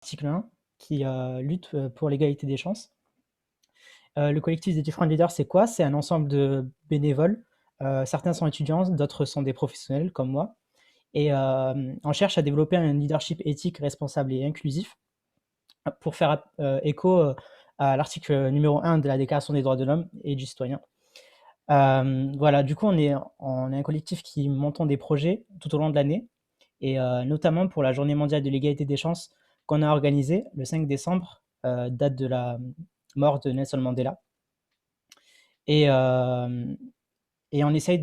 article 1 qui lutte pour l'égalité des chances. Le collectif des Different Leaders, c'est quoi? C'est un ensemble de bénévoles. Certains sont étudiants, d'autres sont des professionnels comme moi. Et on cherche à développer un leadership éthique, responsable et inclusif pour faire écho à l'article numéro 1 de la Déclaration des droits de l'homme et du citoyen. Voilà, du coup, on est un collectif qui montons des projets tout au long de l'année, et notamment pour la Journée mondiale de l'égalité des chances qu'on a organisée le 5 décembre, date de la mort de Nelson Mandela. Et, et on essaye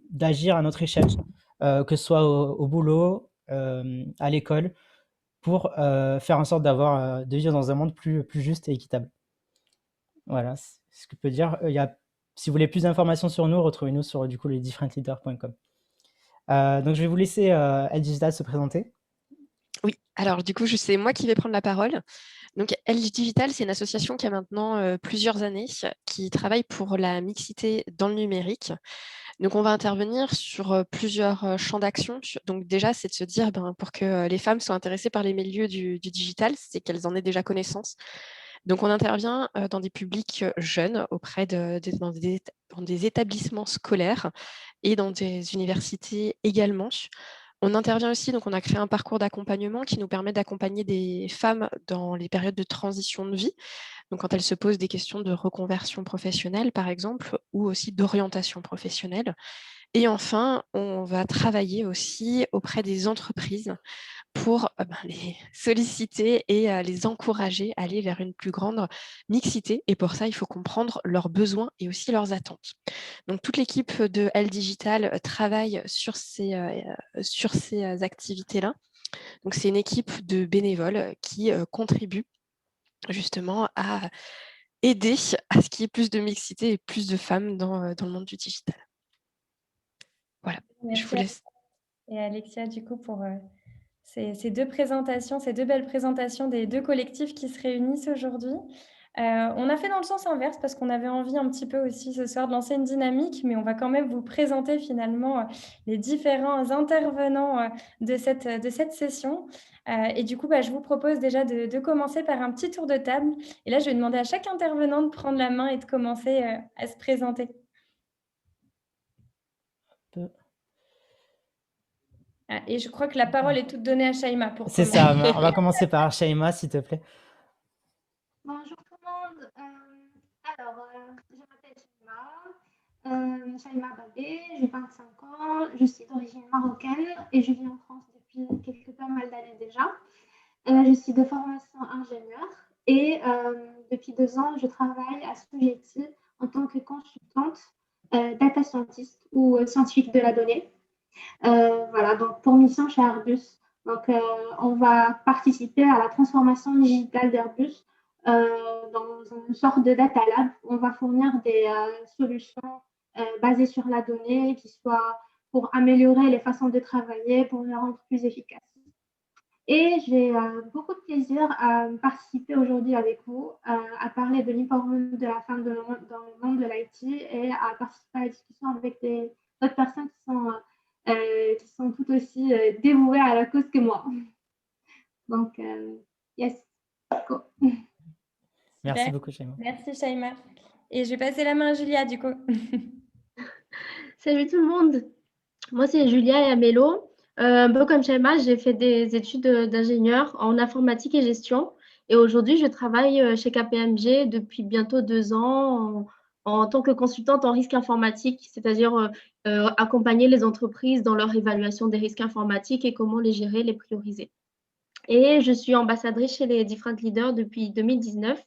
d'agir à notre échelle, que ce soit au boulot, à l'école, pour faire en sorte de vivre dans un monde plus juste et équitable. Voilà, c'est ce que je peux dire. Si vous voulez plus d'informations sur nous, retrouvez-nous sur du coup lesdifferentleaders.com. Donc je vais vous laisser El Digital se présenter. Oui, alors du coup, c'est moi qui vais prendre la parole. Donc, LG Digital, c'est une association qui a maintenant plusieurs années, qui travaille pour la mixité dans le numérique. Donc, on va intervenir sur plusieurs champs d'action. Donc, déjà, c'est de se dire, pour que les femmes soient intéressées par les milieux du digital, c'est qu'elles en aient déjà connaissance. Donc, on intervient dans des publics jeunes, dans des établissements scolaires et dans des universités également. On intervient aussi, donc on a créé un parcours d'accompagnement qui nous permet d'accompagner des femmes dans les périodes de transition de vie, donc quand elles se posent des questions de reconversion professionnelle, par exemple, ou aussi d'orientation professionnelle. Et enfin, on va travailler aussi auprès des entreprises pour les solliciter et les encourager à aller vers une plus grande mixité. Et pour ça, il faut comprendre leurs besoins et aussi leurs attentes. Donc, toute l'équipe de L Digital travaille sur ces activités-là. Donc, c'est une équipe de bénévoles qui contribue justement à aider à ce qu'il y ait plus de mixité et plus de femmes dans le monde du digital. Voilà, je vous Merci laisse. et Alexia, du coup, pour ces deux présentations, ces deux belles présentations des deux collectifs qui se réunissent aujourd'hui. On a fait dans le sens inverse parce qu'on avait envie un petit peu aussi ce soir de lancer une dynamique, mais on va quand même vous présenter finalement les différents intervenants de cette session. Et du coup, je vous propose déjà de commencer par un petit tour de table. Et là, je vais demander à chaque intervenant de prendre la main et de commencer à se présenter. Et je crois que la parole est toute donnée à Shaima pour C'est commencer. ça, on va commencer par Shaima, s'il te plaît. Bonjour tout le monde. Je m'appelle Shaima Babé, j'ai 25 ans, je suis d'origine marocaine et je vis en France depuis pas mal d'années déjà. Je suis de formation ingénieur et depuis 2 ans, je travaille à Sogeti en tant que consultante data scientist ou scientifique de la donnée. Voilà, donc pour mission chez Airbus. Donc, on va participer à la transformation digitale d'Airbus dans une sorte de data lab. On va fournir des solutions basées sur la donnée qui soient pour améliorer les façons de travailler, pour les rendre plus efficaces. Et j'ai beaucoup de plaisir à participer aujourd'hui avec vous, à parler de l'empowerment de la femme dans le monde de l'IT et à participer à la discussion avec d'autres personnes qui sont tout aussi dévouées à la cause que moi. Donc, yes, go. Merci beaucoup, Shaima. Merci, Shaima. Et je vais passer la main à Julia, du coup. Salut tout le monde. Moi, c'est Julia et Amélo. Un peu comme Shaima, j'ai fait des études d'ingénieur en informatique et gestion. Et aujourd'hui, je travaille chez KPMG depuis bientôt 2 ans en tant que consultante en risque informatique, c'est-à-dire accompagner les entreprises dans leur évaluation des risques informatiques et comment les gérer, les prioriser. Et je suis ambassadrice chez les Different Leaders depuis 2019.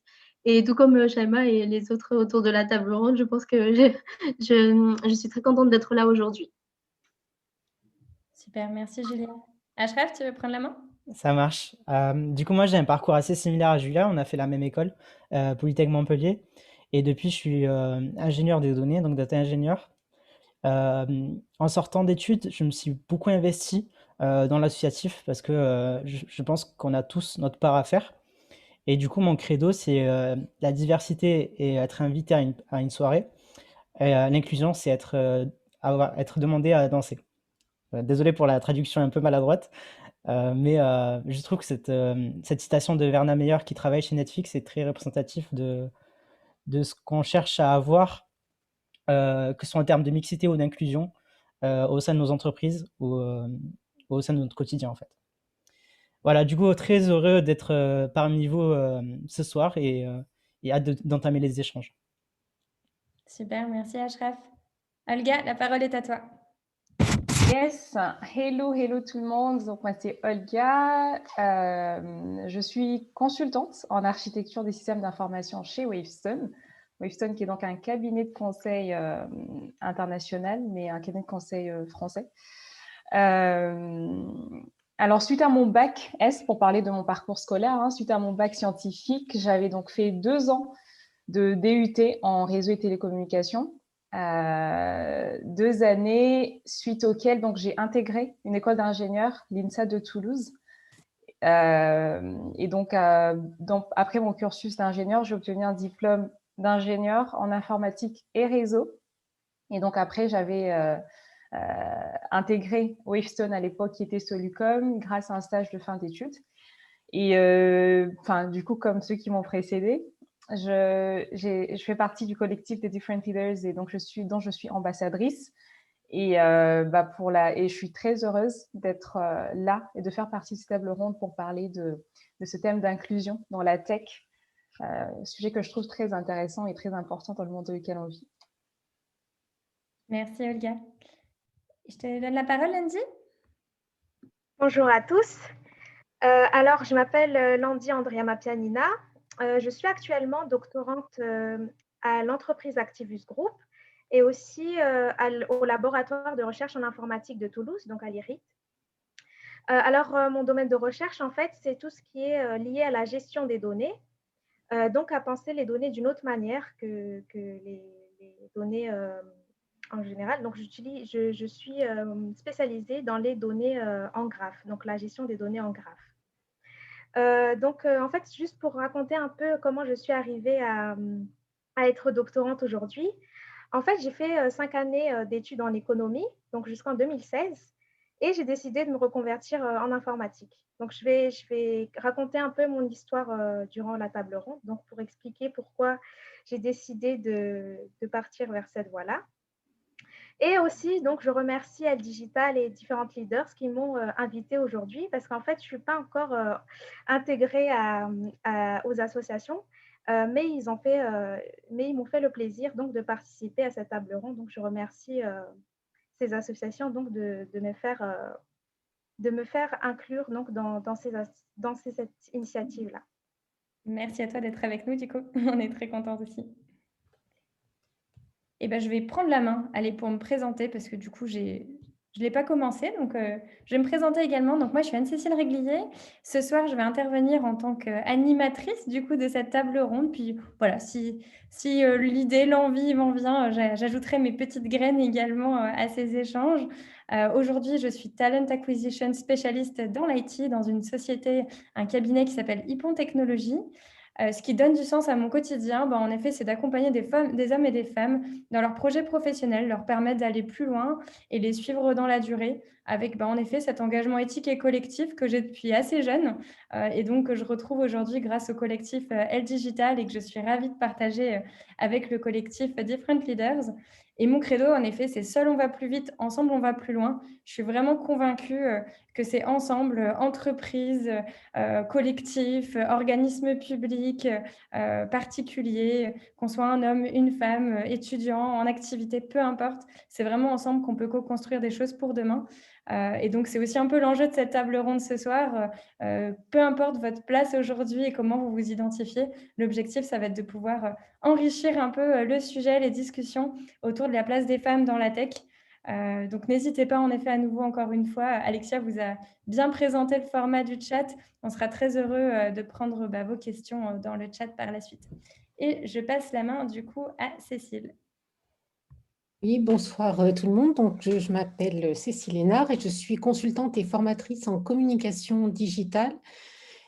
Et tout comme Shaima et les autres autour de la table ronde, je pense que je suis très contente d'être là aujourd'hui. Super, merci Julia. Ashraf, tu veux prendre la main? Ça marche. Du coup, moi, j'ai un parcours assez similaire à Julia. On a fait la même école, Polytech Montpellier. Et depuis, je suis ingénieur des données, donc data ingénieur. En sortant d'études, je me suis beaucoup investi dans l'associatif parce que je pense qu'on a tous notre part à faire. Et du coup, mon credo, c'est la diversité et être invité à une soirée. Et l'inclusion, c'est être demandé à danser. Désolé pour la traduction un peu maladroite. Mais je trouve que cette citation de Verna Meyer qui travaille chez Netflix est très représentatif de ce qu'on cherche à avoir, que ce soit en termes de mixité ou d'inclusion, au sein de nos entreprises ou au sein de notre quotidien, en fait. Voilà, du coup, très heureux d'être parmi vous ce soir et hâte d'entamer les échanges. Super, merci Ashraf. Olga, la parole est à toi. Yes, hello tout le monde. Donc moi c'est Olga. Je suis consultante en architecture des systèmes d'information chez Wavestone. Wavestone qui est donc un cabinet de conseil international, mais un cabinet de conseil français. Alors suite à mon bac S, pour parler de mon parcours scolaire, suite à mon bac scientifique, j'avais donc fait 2 ans de DUT en réseau et télécommunications. 2 années suite auxquelles donc j'ai intégré une école d'ingénieur, l'INSA de Toulouse. Et donc, après mon cursus d'ingénieur, j'ai obtenu un diplôme d'ingénieur en informatique et réseau. Et donc après, j'avais intégré Wavestone à l'époque, qui était Solucom, grâce à un stage de fin d'études. Et du coup, comme ceux qui m'ont précédé, je fais partie du collectif des Different Leaders et donc dont je suis ambassadrice. Et, et je suis très heureuse d'être là et de faire partie de cette table ronde pour parler de ce thème d'inclusion dans la tech, sujet que je trouve très intéressant et très important dans le monde dans lequel on vit. Merci Olga. Je te donne la parole, Landy. Bonjour à tous. Alors, je m'appelle Landy Andrea Mapianina. Je suis actuellement doctorante à l'entreprise Activus Group et aussi au laboratoire de recherche en informatique de Toulouse, donc à l'IRIT. Alors, mon domaine de recherche, en fait, c'est tout ce qui est lié à la gestion des données, donc à penser les données d'une autre manière que les données en général. Donc, je suis spécialisée dans les données en graphe, donc la gestion des données en graphe. En fait, juste pour raconter un peu comment je suis arrivée à être doctorante aujourd'hui, en fait, j'ai fait 5 années d'études en économie, donc jusqu'en 2016, et j'ai décidé de me reconvertir en informatique. Donc, je vais raconter un peu mon histoire durant la table ronde, donc pour expliquer pourquoi j'ai décidé de partir vers cette voie-là. Et aussi, donc, je remercie Elle Digital et différentes leaders qui m'ont invitée aujourd'hui parce qu'en fait, je ne suis pas encore intégrée aux associations, mais ils m'ont fait le plaisir donc, de participer à cette table ronde. Donc, je remercie ces associations donc, de me faire inclure donc, dans cette initiative-là. Merci à toi d'être avec nous, du coup. On est très contents aussi. Eh ben, je vais prendre la main pour me présenter parce que du coup, je ne l'ai pas commencé. Donc, je vais me présenter également. Donc, moi, je suis Anne-Cécile Réglier. Ce soir, je vais intervenir en tant qu'animatrice du coup de cette table ronde. Puis voilà, si l'idée, l'envie m'en vient, j'ajouterai mes petites graines également à ces échanges. Aujourd'hui, je suis Talent Acquisition spécialiste dans l'IT, dans une société, un cabinet qui s'appelle Hippon Technologies. Ce qui donne du sens à mon quotidien, en effet, c'est d'accompagner des hommes et des femmes dans leurs projets professionnels, leur permettre d'aller plus loin et les suivre dans la durée avec, en effet, cet engagement éthique et collectif que j'ai depuis assez jeune et donc que je retrouve aujourd'hui grâce au collectif Elle Digital et que je suis ravie de partager avec le collectif Different Leaders. Et mon credo, en effet, c'est seul on va plus vite, ensemble on va plus loin. Je suis vraiment convaincue que c'est ensemble, entreprises, collectifs, organismes publics, particuliers, qu'on soit un homme, une femme, étudiant, en activité, peu importe. C'est vraiment ensemble qu'on peut co-construire des choses pour demain. Et donc, c'est aussi un peu l'enjeu de cette table ronde ce soir. Peu importe votre place aujourd'hui et comment vous vous identifiez, l'objectif, ça va être de pouvoir enrichir un peu le sujet, les discussions autour de la place des femmes dans la tech. Donc, n'hésitez pas, en effet, à nouveau, encore une fois, Alexia vous a bien présenté le format du chat. On sera très heureux de prendre vos questions dans le chat par la suite. Et je passe la main, du coup, à Cécile. Oui, bonsoir tout le monde. Donc, je m'appelle Cécile Hénard et je suis consultante et formatrice en communication digitale.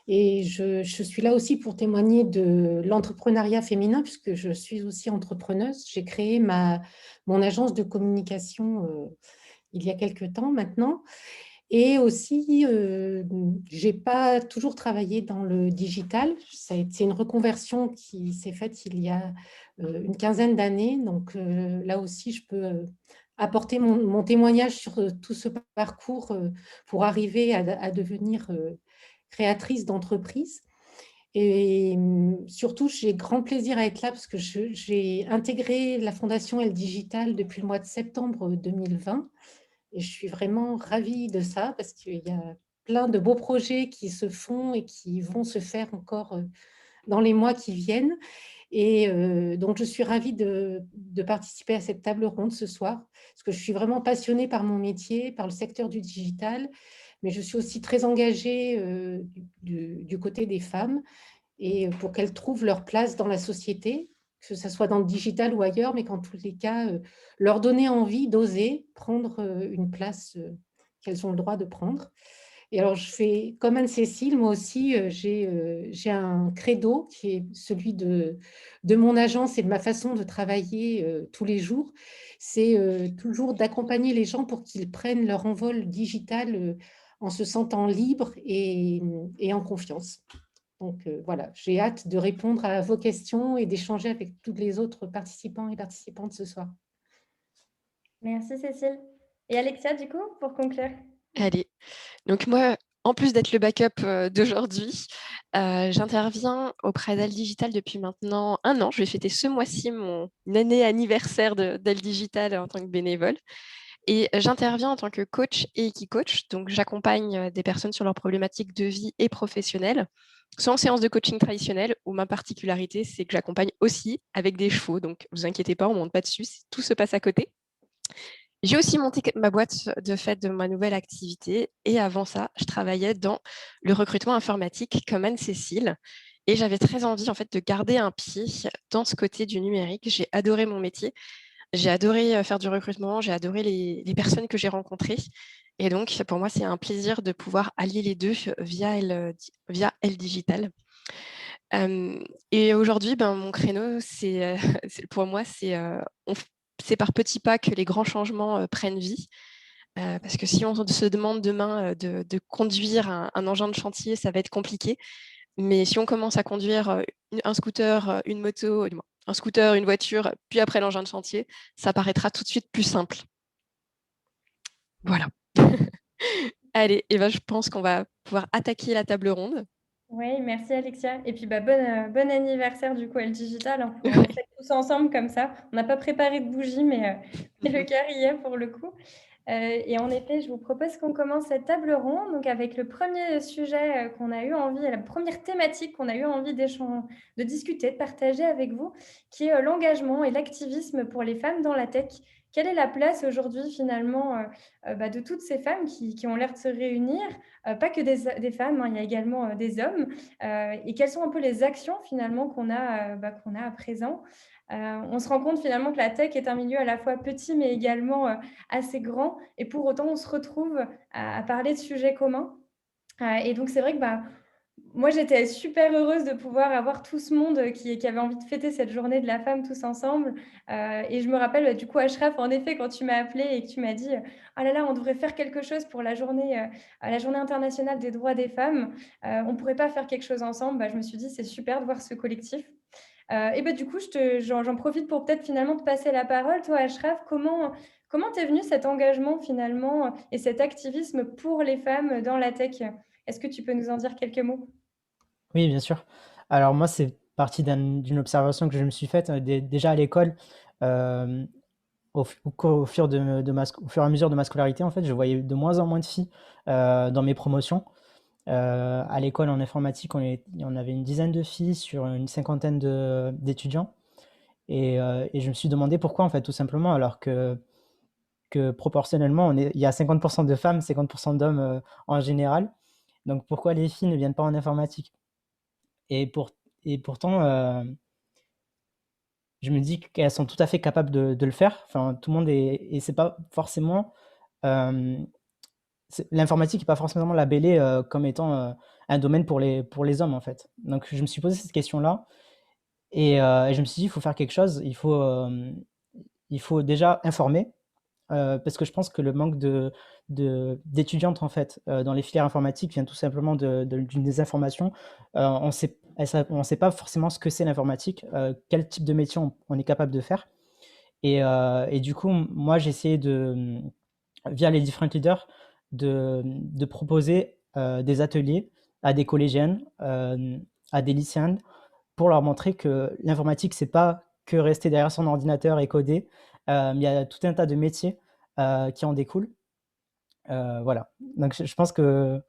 Et je suis là aussi pour témoigner de l'entrepreneuriat féminin puisque je suis aussi entrepreneuse. J'ai créé mon agence de communication il y a quelques temps maintenant. Et aussi, j'ai pas toujours travaillé dans le digital. C'est une reconversion qui s'est faite il y a une quinzaine d'années. Donc là aussi, je peux apporter mon témoignage sur tout ce parcours pour arriver à devenir créatrice d'entreprise. Et surtout, j'ai grand plaisir à être là parce que j'ai intégré la Fondation Elle Digital depuis le mois de septembre 2020. Et je suis vraiment ravie de ça parce qu'il y a plein de beaux projets qui se font et qui vont se faire encore dans les mois qui viennent. Et donc, je suis ravie de participer à cette table ronde ce soir parce que je suis vraiment passionnée par mon métier, par le secteur du digital, mais je suis aussi très engagée du côté des femmes et pour qu'elles trouvent leur place dans la société, que ce soit dans le digital ou ailleurs, mais qu'en tous les cas, leur donner envie d'oser prendre une place qu'elles ont le droit de prendre. Et alors, je fais comme Anne-Cécile, moi aussi, j'ai un credo qui est celui de mon agence et de ma façon de travailler tous les jours. C'est toujours d'accompagner les gens pour qu'ils prennent leur envol digital en se sentant libres et en confiance. Donc voilà, j'ai hâte de répondre à vos questions et d'échanger avec tous les autres participants et participantes ce soir. Merci Cécile. Et Alexia, du coup, pour conclure? Allez, donc moi, en plus d'être le backup d'aujourd'hui, j'interviens auprès d'Elle Digital depuis maintenant 1 an. Je vais fêter ce mois-ci mon année anniversaire d'Elle Digital en tant que bénévole. Et j'interviens en tant que coach et Equi-coach. Donc, j'accompagne des personnes sur leurs problématiques de vie et professionnelles, soit en séance de coaching traditionnelle, où ma particularité, c'est que j'accompagne aussi avec des chevaux. Donc, ne vous inquiétez pas, on ne monte pas dessus, tout se passe à côté. J'ai aussi monté ma boîte de fait de ma nouvelle activité. Et avant ça, je travaillais dans le recrutement informatique comme Anne-Cécile. Et j'avais très envie en fait, de garder un pied dans ce côté du numérique. J'ai adoré mon métier. J'ai adoré faire du recrutement, j'ai adoré les personnes que j'ai rencontrées. Et donc, pour moi, c'est un plaisir de pouvoir allier les deux via Elle Digital. Et aujourd'hui, mon créneau, pour moi, c'est par petits pas que les grands changements prennent vie. Parce que si on se demande demain de conduire un engin de chantier, ça va être compliqué. Mais si on commence à conduire un scooter, une moto, un scooter, une voiture, puis après l'engin de chantier, ça paraîtra tout de suite plus simple. Voilà. Allez, et je pense qu'on va pouvoir attaquer la table ronde. Oui, merci Alexia. Et puis bon anniversaire du coup Elle Digital. On le fait tous ensemble comme ça. On n'a pas préparé de bougies, mais le cœur y est pour le coup. Et en effet, je vous propose qu'on commence cette table ronde donc avec le premier sujet qu'on a eu envie, la première thématique qu'on a eu envie de discuter, de partager avec vous, qui est l'engagement et l'activisme pour les femmes dans la tech. Quelle est la place aujourd'hui finalement de toutes ces femmes qui ont l'air de se réunir, pas que des femmes, hein, il y a également des hommes, et quelles sont un peu les actions finalement qu'on a à présent. On se rend compte finalement que la tech est un milieu à la fois petit mais également assez grand, et pour autant on se retrouve à parler de sujets communs. Et donc c'est vrai que moi j'étais super heureuse de pouvoir avoir tout ce monde qui avait envie de fêter cette journée de la femme tous ensemble. Et je me rappelle du coup Ashraf, en effet, quand tu m'as appelé et que tu m'as dit ah là là, on devrait faire quelque chose pour la journée internationale des droits des femmes, on pourrait pas faire quelque chose ensemble. Je me suis dit c'est super de voir ce collectif. Et du coup, j'en profite pour peut-être finalement te passer la parole. Toi, Ashraf, comment t'es venu cet engagement finalement et cet activisme pour les femmes dans la tech? Est-ce que tu peux nous en dire quelques mots? Oui, bien sûr. Alors moi, c'est parti d'une observation que je me suis faite déjà à l'école. Au fur et à mesure de ma scolarité, en fait, je voyais de moins en moins de filles dans mes promotions. À l'école en informatique, on avait une dizaine de filles sur une cinquantaine d'étudiants. Et je me suis demandé pourquoi, en fait, tout simplement, alors que proportionnellement, il y a 50% de femmes, 50% d'hommes en général. Donc pourquoi les filles ne viennent pas en informatique? Et pourtant, je me dis qu'elles sont tout à fait capables de le faire. Enfin, tout le monde et c'est pas forcément l'informatique n'est pas forcément labellée comme étant un domaine pour les hommes, en fait. Donc je me suis posé cette question-là et je me suis dit il faut faire quelque chose. Il faut déjà informer parce que je pense que le manque d'étudiantes en fait dans les filières informatiques vient tout simplement d'une désinformation. On ne sait pas forcément ce que c'est l'informatique, quel type de métier on est capable de faire. Et du coup, moi, j'ai essayé via les different leaders, de proposer des ateliers à des collégiennes, à des lycéennes, pour leur montrer que l'informatique, c'est pas que rester derrière son ordinateur et coder. Il y a tout un tas de métiers qui en découlent. Voilà. Donc, je pense que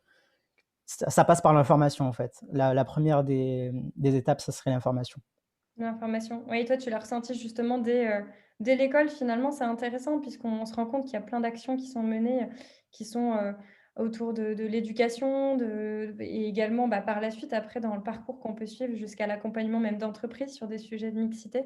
ça passe par l'information, en fait. La première des étapes, ça serait l'information. L'information. Oui, toi, tu l'as ressenti justement dès l'école, finalement, c'est intéressant puisqu'on se rend compte qu'il y a plein d'actions qui sont menées, qui sont autour de l'éducation et également par la suite, après, dans le parcours qu'on peut suivre jusqu'à l'accompagnement même d'entreprises sur des sujets de mixité.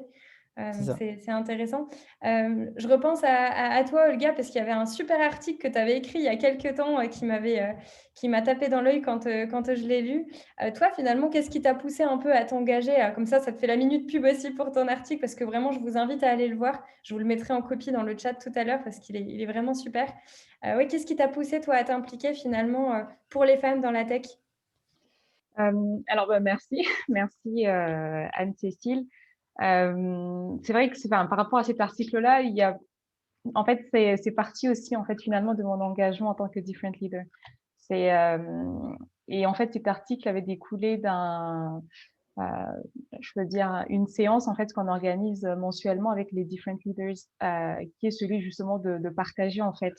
C'est ça. C'est intéressant. Je repense à toi, Olga, parce qu'il y avait un super article que tu avais écrit il y a quelques temps qui m'a tapé dans l'œil quand je l'ai lu. Toi, finalement, qu'est-ce qui t'a poussé un peu à t'engager? Comme ça te fait la minute pub aussi pour ton article, parce que vraiment, je vous invite à aller le voir. Je vous le mettrai en copie dans le chat tout à l'heure, parce il est vraiment super. Ouais, qu'est-ce qui t'a poussé, toi, à t'impliquer finalement pour les femmes dans la tech? Alors, merci. Merci, Anne-Cécile. C'est vrai que par rapport à cet article-là, en fait, c'est parti aussi, en fait, finalement, de mon engagement en tant que different leader. Et en fait, cet article avait découlé je veux dire, une séance, en fait, qu'on organise mensuellement avec les different leaders, qui est celui, justement, de partager, en fait,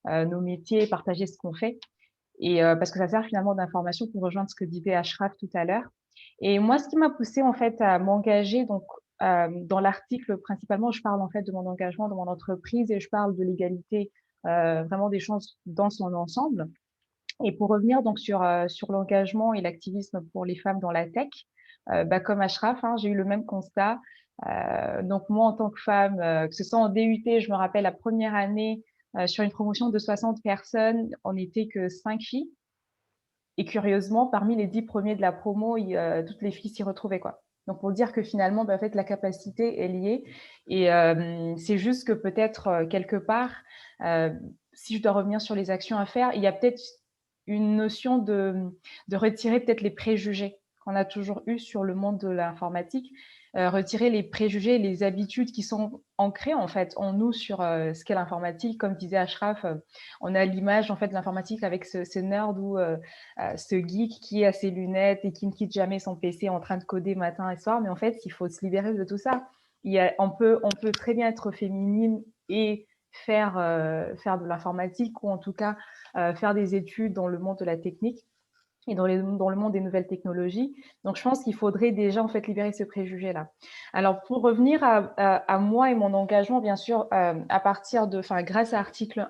nos métiers, partager ce qu'on fait. Et parce que ça sert finalement d'information pour rejoindre ce que disait Ashraf tout à l'heure. Et moi, ce qui m'a poussée en fait à m'engager, donc dans l'article principalement, je parle en fait de mon engagement dans mon entreprise et je parle de l'égalité vraiment des chances dans son ensemble. Et pour revenir donc sur l'engagement et l'activisme pour les femmes dans la tech, comme Ashraf, j'ai eu le même constat. Donc moi, en tant que femme, que ce soit en DUT, je me rappelle la première année, sur une promotion de 60 personnes, on n'était que 5 filles. Et curieusement, parmi les 10 premiers de la promo, toutes les filles s'y retrouvaient, quoi. Donc, pour dire que finalement, en fait, la capacité est liée. Et c'est juste que peut-être, quelque part, si je dois revenir sur les actions à faire, il y a peut-être une notion de retirer peut-être les préjugés qu'on a toujours eu sur le monde de l'informatique, retirer les préjugés, les habitudes qui sont ancrées en fait en nous sur ce qu'est l'informatique. Comme disait Ashraf, on a l'image en fait de l'informatique avec ce nerd ou ce geek qui a ses lunettes et qui ne quitte jamais son PC en train de coder matin et soir. Mais en fait, il faut se libérer de tout ça. On peut très bien être féminine et faire de l'informatique ou en tout cas faire des études dans le monde de la technique et dans le monde des nouvelles technologies. Donc, je pense qu'il faudrait déjà en fait libérer ce préjugé-là. Alors, pour revenir à moi et mon engagement, bien sûr, grâce à Article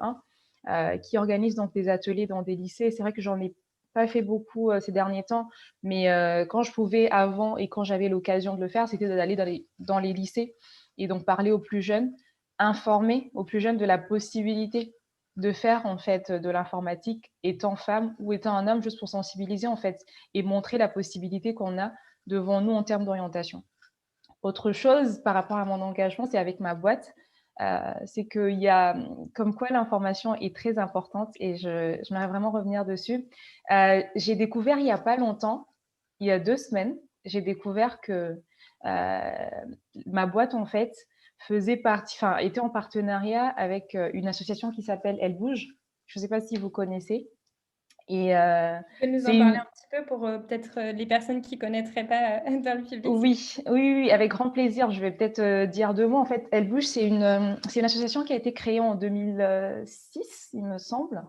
1, qui organise donc des ateliers dans des lycées. C'est vrai que j'en ai pas fait beaucoup ces derniers temps, mais quand je pouvais avant et quand j'avais l'occasion de le faire, c'était d'aller dans les lycées et donc parler aux plus jeunes, informer aux plus jeunes de la possibilité de faire en fait de l'informatique étant femme ou étant un homme, juste pour sensibiliser en fait et montrer la possibilité qu'on a devant nous en termes d'orientation. Autre chose par rapport à mon engagement, c'est avec ma boîte, c'est qu'il y a comme quoi l'information est très importante et j'aimerais vraiment revenir dessus. J'ai découvert il n'y a pas longtemps, il y a 2 semaines, j'ai découvert que ma boîte en fait était en partenariat avec une association qui s'appelle Elle Bouge. Je ne sais pas si vous connaissez. Et tu peux nous en parler un petit peu pour peut-être les personnes qui ne connaîtraient pas dans le public? Oui, avec grand plaisir. Je vais peut-être dire 2 mots. En fait, Elle Bouge, c'est une association qui a été créée en 2006, il me semble,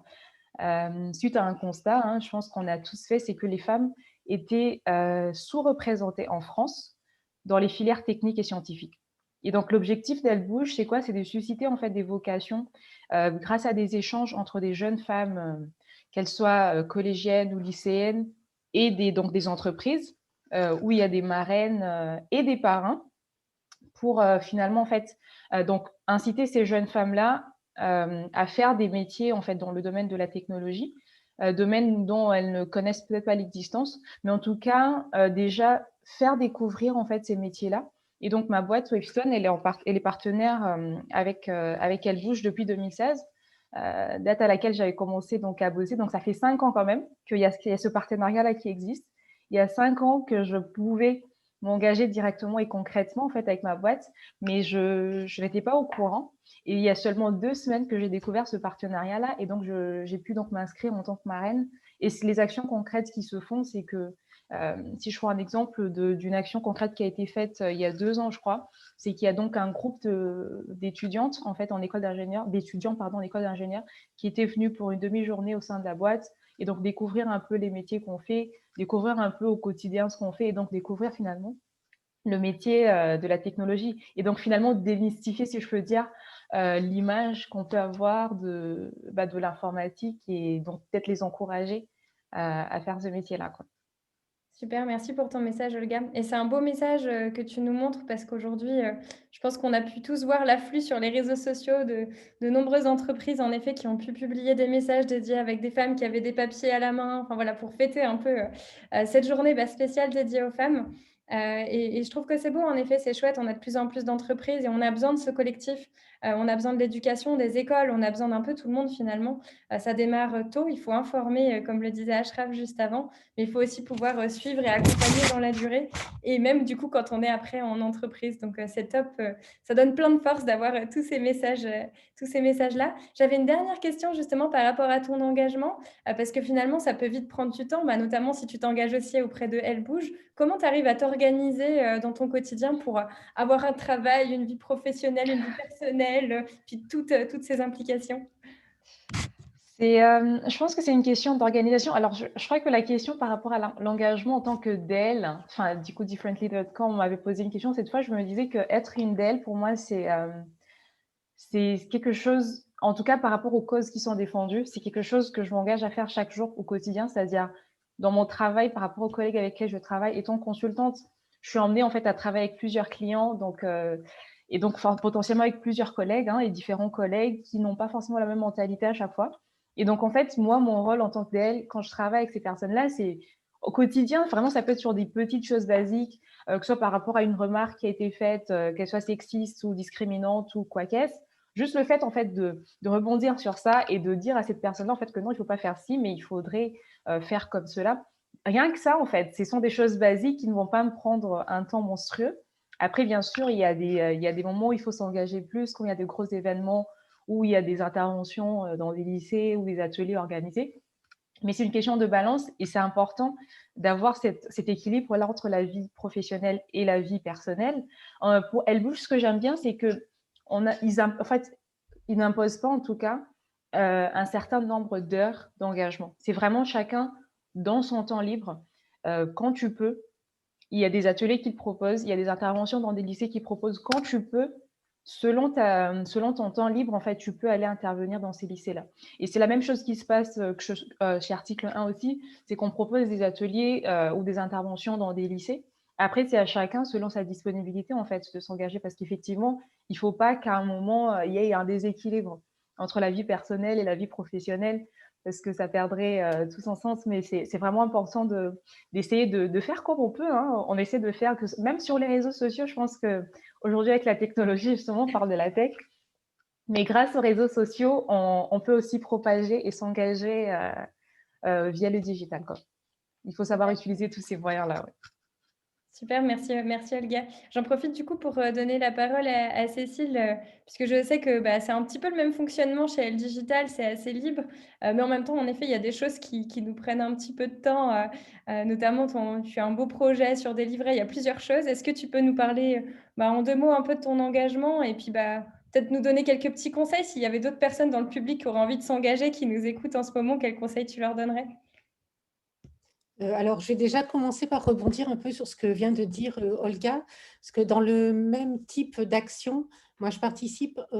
suite à un constat, je pense qu'on a tous fait, c'est que les femmes étaient sous-représentées en France dans les filières techniques et scientifiques. Et donc, l'objectif d'Elle Bouge, c'est quoi? C'est de susciter en fait des vocations grâce à des échanges entre des jeunes femmes, qu'elles soient collégiennes ou lycéennes, et donc des entreprises où il y a des marraines et des parrains pour finalement en fait donc inciter ces jeunes femmes-là à faire des métiers en fait dans le domaine de la technologie, domaine dont elles ne connaissent peut-être pas l'existence, mais en tout cas déjà faire découvrir en fait ces métiers-là Et donc, ma boîte Wavestone, elle est partenaire avec Elle Bouge depuis 2016, date à laquelle j'avais commencé donc, à bosser. Donc, ça fait 5 ans quand même qu'il y a ce partenariat-là qui existe. Il y a 5 ans que je pouvais m'engager directement et concrètement en fait avec ma boîte, mais je n'étais pas au courant. Et il y a seulement 2 semaines que j'ai découvert ce partenariat-là, et donc j'ai pu donc m'inscrire en tant que marraine. Et les actions concrètes qui se font, c'est que si je prends un exemple d'une action concrète qui a été faite il y a 2 ans, je crois, c'est qu'il y a donc un groupe d'étudiantes en fait en école d'ingénieur, d'étudiants pardon, en école d'ingénieur, qui étaient venus pour une demi-journée au sein de la boîte, et donc découvrir un peu les métiers qu'on fait, découvrir un peu au quotidien ce qu'on fait, et donc découvrir finalement le métier de la technologie, et donc finalement démystifier, si je peux dire, l'image qu'on peut avoir de l'informatique, et donc peut-être les encourager à faire ce métier-là, quoi. Super, merci pour ton message, Olga. Et c'est un beau message que tu nous montres parce qu'aujourd'hui, je pense qu'on a pu tous voir l'afflux sur les réseaux sociaux de nombreuses entreprises, en effet, qui ont pu publier des messages dédiés avec des femmes qui avaient des papiers à la main, enfin voilà, pour fêter un peu cette journée spéciale dédiée aux femmes. Et je trouve que c'est beau, en effet, c'est chouette. On a de plus en plus d'entreprises et on a besoin de ce collectif. On a besoin de l'éducation, des écoles, on a besoin d'un peu tout le monde finalement. Ça démarre tôt, il faut informer, comme le disait Ashraf juste avant, mais il faut aussi pouvoir suivre et accompagner dans la durée, et même du coup quand on est après en entreprise. Donc c'est top, ça donne plein de force d'avoir tous ces messages-là. J'avais une dernière question justement par rapport à ton engagement, parce que finalement ça peut vite prendre du temps, notamment si tu t'engages aussi auprès de Elle Bouge. Comment tu arrives à t'organiser dans ton quotidien pour avoir un travail, une vie professionnelle, une vie personnelle, puis toutes ces implications? Je pense que c'est une question d'organisation. Alors, je crois que la question par rapport à l'engagement en tant que DEL, enfin, du coup, Different Leader, quand on m'avait posé une question cette fois, je me disais qu'être une DEL, pour moi, c'est quelque chose, en tout cas par rapport aux causes qui sont défendues, c'est quelque chose que je m'engage à faire chaque jour au quotidien, c'est-à-dire dans mon travail, par rapport aux collègues avec lesquels je travaille. Étant consultante, je suis emmenée en fait à travailler avec plusieurs clients, donc et donc potentiellement avec plusieurs collègues, et différents collègues qui n'ont pas forcément la même mentalité à chaque fois. Et donc en fait, moi, mon rôle en tant que DL, quand je travaille avec ces personnes-là, c'est au quotidien, vraiment, ça peut être sur des petites choses basiques, que ce soit par rapport à une remarque qui a été faite, qu'elle soit sexiste ou discriminante ou quoi qu'est-ce. Juste le fait en fait de rebondir sur ça et de dire à cette personne-là en fait que non, il ne faut pas faire ci, mais il faudrait faire comme cela. Rien que ça, en fait, ce sont des choses basiques qui ne vont pas me prendre un temps monstrueux. Après, bien sûr, il y a des moments où il faut s'engager plus, quand il y a de gros événements, où il y a des interventions dans des lycées ou des ateliers organisés. Mais c'est une question de balance, et c'est important d'avoir cet équilibre là entre la vie professionnelle et la vie personnelle. Pour Elle Bouge, ce que j'aime bien, c'est que en fait, ils n'imposent pas en tout cas un certain nombre d'heures d'engagement. C'est vraiment chacun dans son temps libre, quand tu peux. Il y a des ateliers qu'ils proposent, il y a des interventions dans des lycées qui proposent quand tu peux. Selon ton temps libre, en fait, tu peux aller intervenir dans ces lycées-là. Et c'est la même chose qui se passe chez Article 1 aussi, c'est qu'on propose des ateliers ou des interventions dans des lycées. Après, c'est à chacun, selon sa disponibilité, en fait, de s'engager, parce qu'effectivement, il ne faut pas qu'à un moment, il y ait un déséquilibre entre la vie personnelle et la vie professionnelle, parce que ça perdrait tout son sens. Mais c'est vraiment important d'essayer de faire comme on peut. On essaie de faire, même sur les réseaux sociaux, je pense qu'aujourd'hui, avec la technologie, justement, on parle de la tech, mais grâce aux réseaux sociaux, on peut aussi propager et s'engager via le digital, quoi. Il faut savoir utiliser tous ces moyens-là. Ouais. Super, merci Olga. J'en profite du coup pour donner la parole à Cécile, puisque je sais que c'est un petit peu le même fonctionnement chez Elle Digital, c'est assez libre, mais en même temps, en effet, il y a des choses qui nous prennent un petit peu de temps, notamment tu as un beau projet sur des livrets, il y a plusieurs choses. Est-ce que tu peux nous parler en 2 mots un peu de ton engagement, et puis peut-être nous donner quelques petits conseils s'il y avait d'autres personnes dans le public qui auraient envie de s'engager, qui nous écoutent en ce moment, quels conseils tu leur donnerais? Alors, je vais déjà commencer par rebondir un peu sur ce que vient de dire Olga, parce que dans le même type d'action, moi, je participe à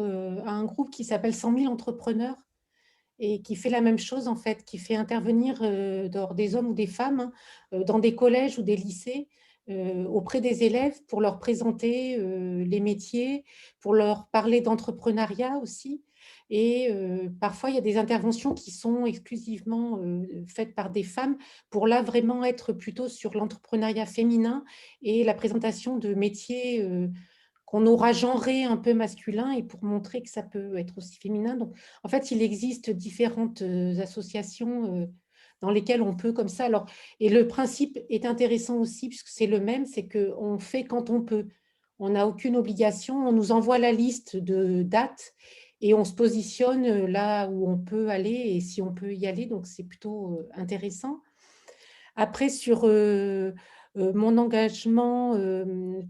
un groupe qui s'appelle 100 000 entrepreneurs, et qui fait la même chose, en fait, qui fait intervenir des hommes ou des femmes dans des collèges ou des lycées auprès des élèves pour leur présenter les métiers, pour leur parler d'entrepreneuriat aussi. Et parfois, il y a des interventions qui sont exclusivement faites par des femmes pour là vraiment être plutôt sur l'entrepreneuriat féminin et la présentation de métiers qu'on aura genrés un peu masculins et pour montrer que ça peut être aussi féminin. Donc, en fait, il existe différentes associations dans lesquelles on peut comme ça. Alors, et le principe est intéressant aussi puisque c'est le même, c'est qu'on fait quand on peut. On n'a aucune obligation, on nous envoie la liste de dates et on se positionne là où on peut aller et si on peut y aller, donc c'est plutôt intéressant. Après, sur mon engagement,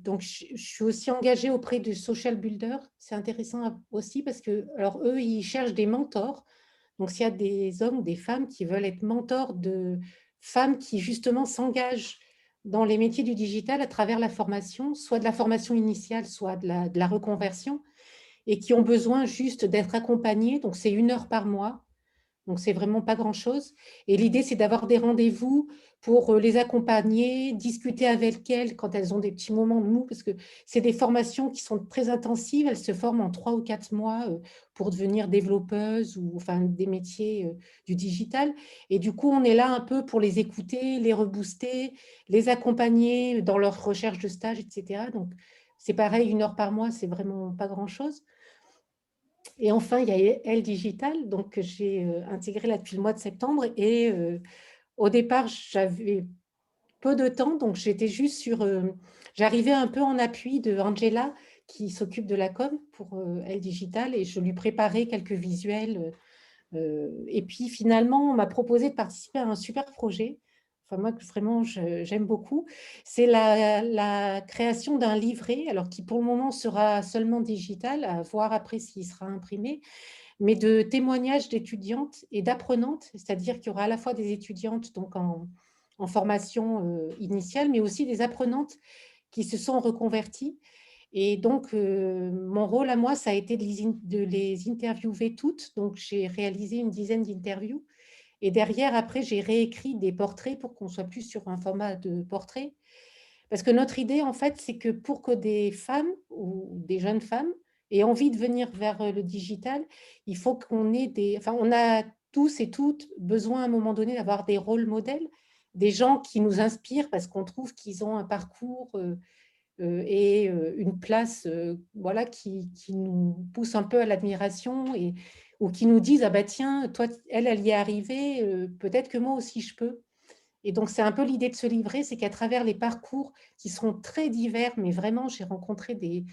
donc je suis aussi engagée auprès de Social Builder. C'est intéressant aussi parce que, alors eux, ils cherchent des mentors. Donc, s'il y a des hommes ou des femmes qui veulent être mentors de femmes qui, justement, s'engagent dans les métiers du digital à travers la formation, soit de la formation initiale, soit de la reconversion, et qui ont besoin juste d'être accompagnées. Donc, c'est 1 heure par mois. Donc, c'est vraiment pas grand-chose. Et l'idée, c'est d'avoir des rendez-vous pour les accompagner, discuter avec elles quand elles ont des petits moments de mou, parce que c'est des formations qui sont très intensives. Elles se forment en 3 ou 4 mois pour devenir développeuses ou enfin des métiers du digital. Et du coup, on est là un peu pour les écouter, les rebooster, les accompagner dans leur recherche de stage, etc. Donc, c'est pareil, 1 heure par mois, c'est vraiment pas grand-chose. Et enfin, il y a Elle Digital, donc que j'ai intégré là depuis le mois de septembre. Et au départ, j'avais peu de temps, donc j'étais juste sur... j'arrivais un peu en appui de Angela, qui s'occupe de la com pour Elle Digital, et je lui préparais quelques visuels. Et puis finalement, on m'a proposé de participer à un super projet. Enfin, moi, vraiment, j'aime beaucoup. C'est la création d'un livret, alors qui pour le moment sera seulement digital, à voir après s'il sera imprimé, mais de témoignages d'étudiantes et d'apprenantes, c'est-à-dire qu'il y aura à la fois des étudiantes donc en formation initiale, mais aussi des apprenantes qui se sont reconverties. Et donc, mon rôle à moi, ça a été de les interviewer toutes. Donc, j'ai réalisé une dizaine d'interviews. Et derrière, après, j'ai réécrit des portraits pour qu'on soit plus sur un format de portrait. Parce que notre idée, en fait, c'est que pour que des femmes ou des jeunes femmes aient envie de venir vers le digital, il faut qu'on ait des... Enfin, on a tous et toutes besoin à un moment donné d'avoir des rôles modèles, des gens qui nous inspirent parce qu'on trouve qu'ils ont un parcours et une place voilà, qui nous pousse un peu à l'admiration ou qui nous disent « Ah bah tiens, toi, elle y est arrivée, peut-être que moi aussi je peux ». Et donc, c'est un peu l'idée de ce livret, c'est qu'à travers les parcours qui sont très divers, mais vraiment, j'ai rencontré des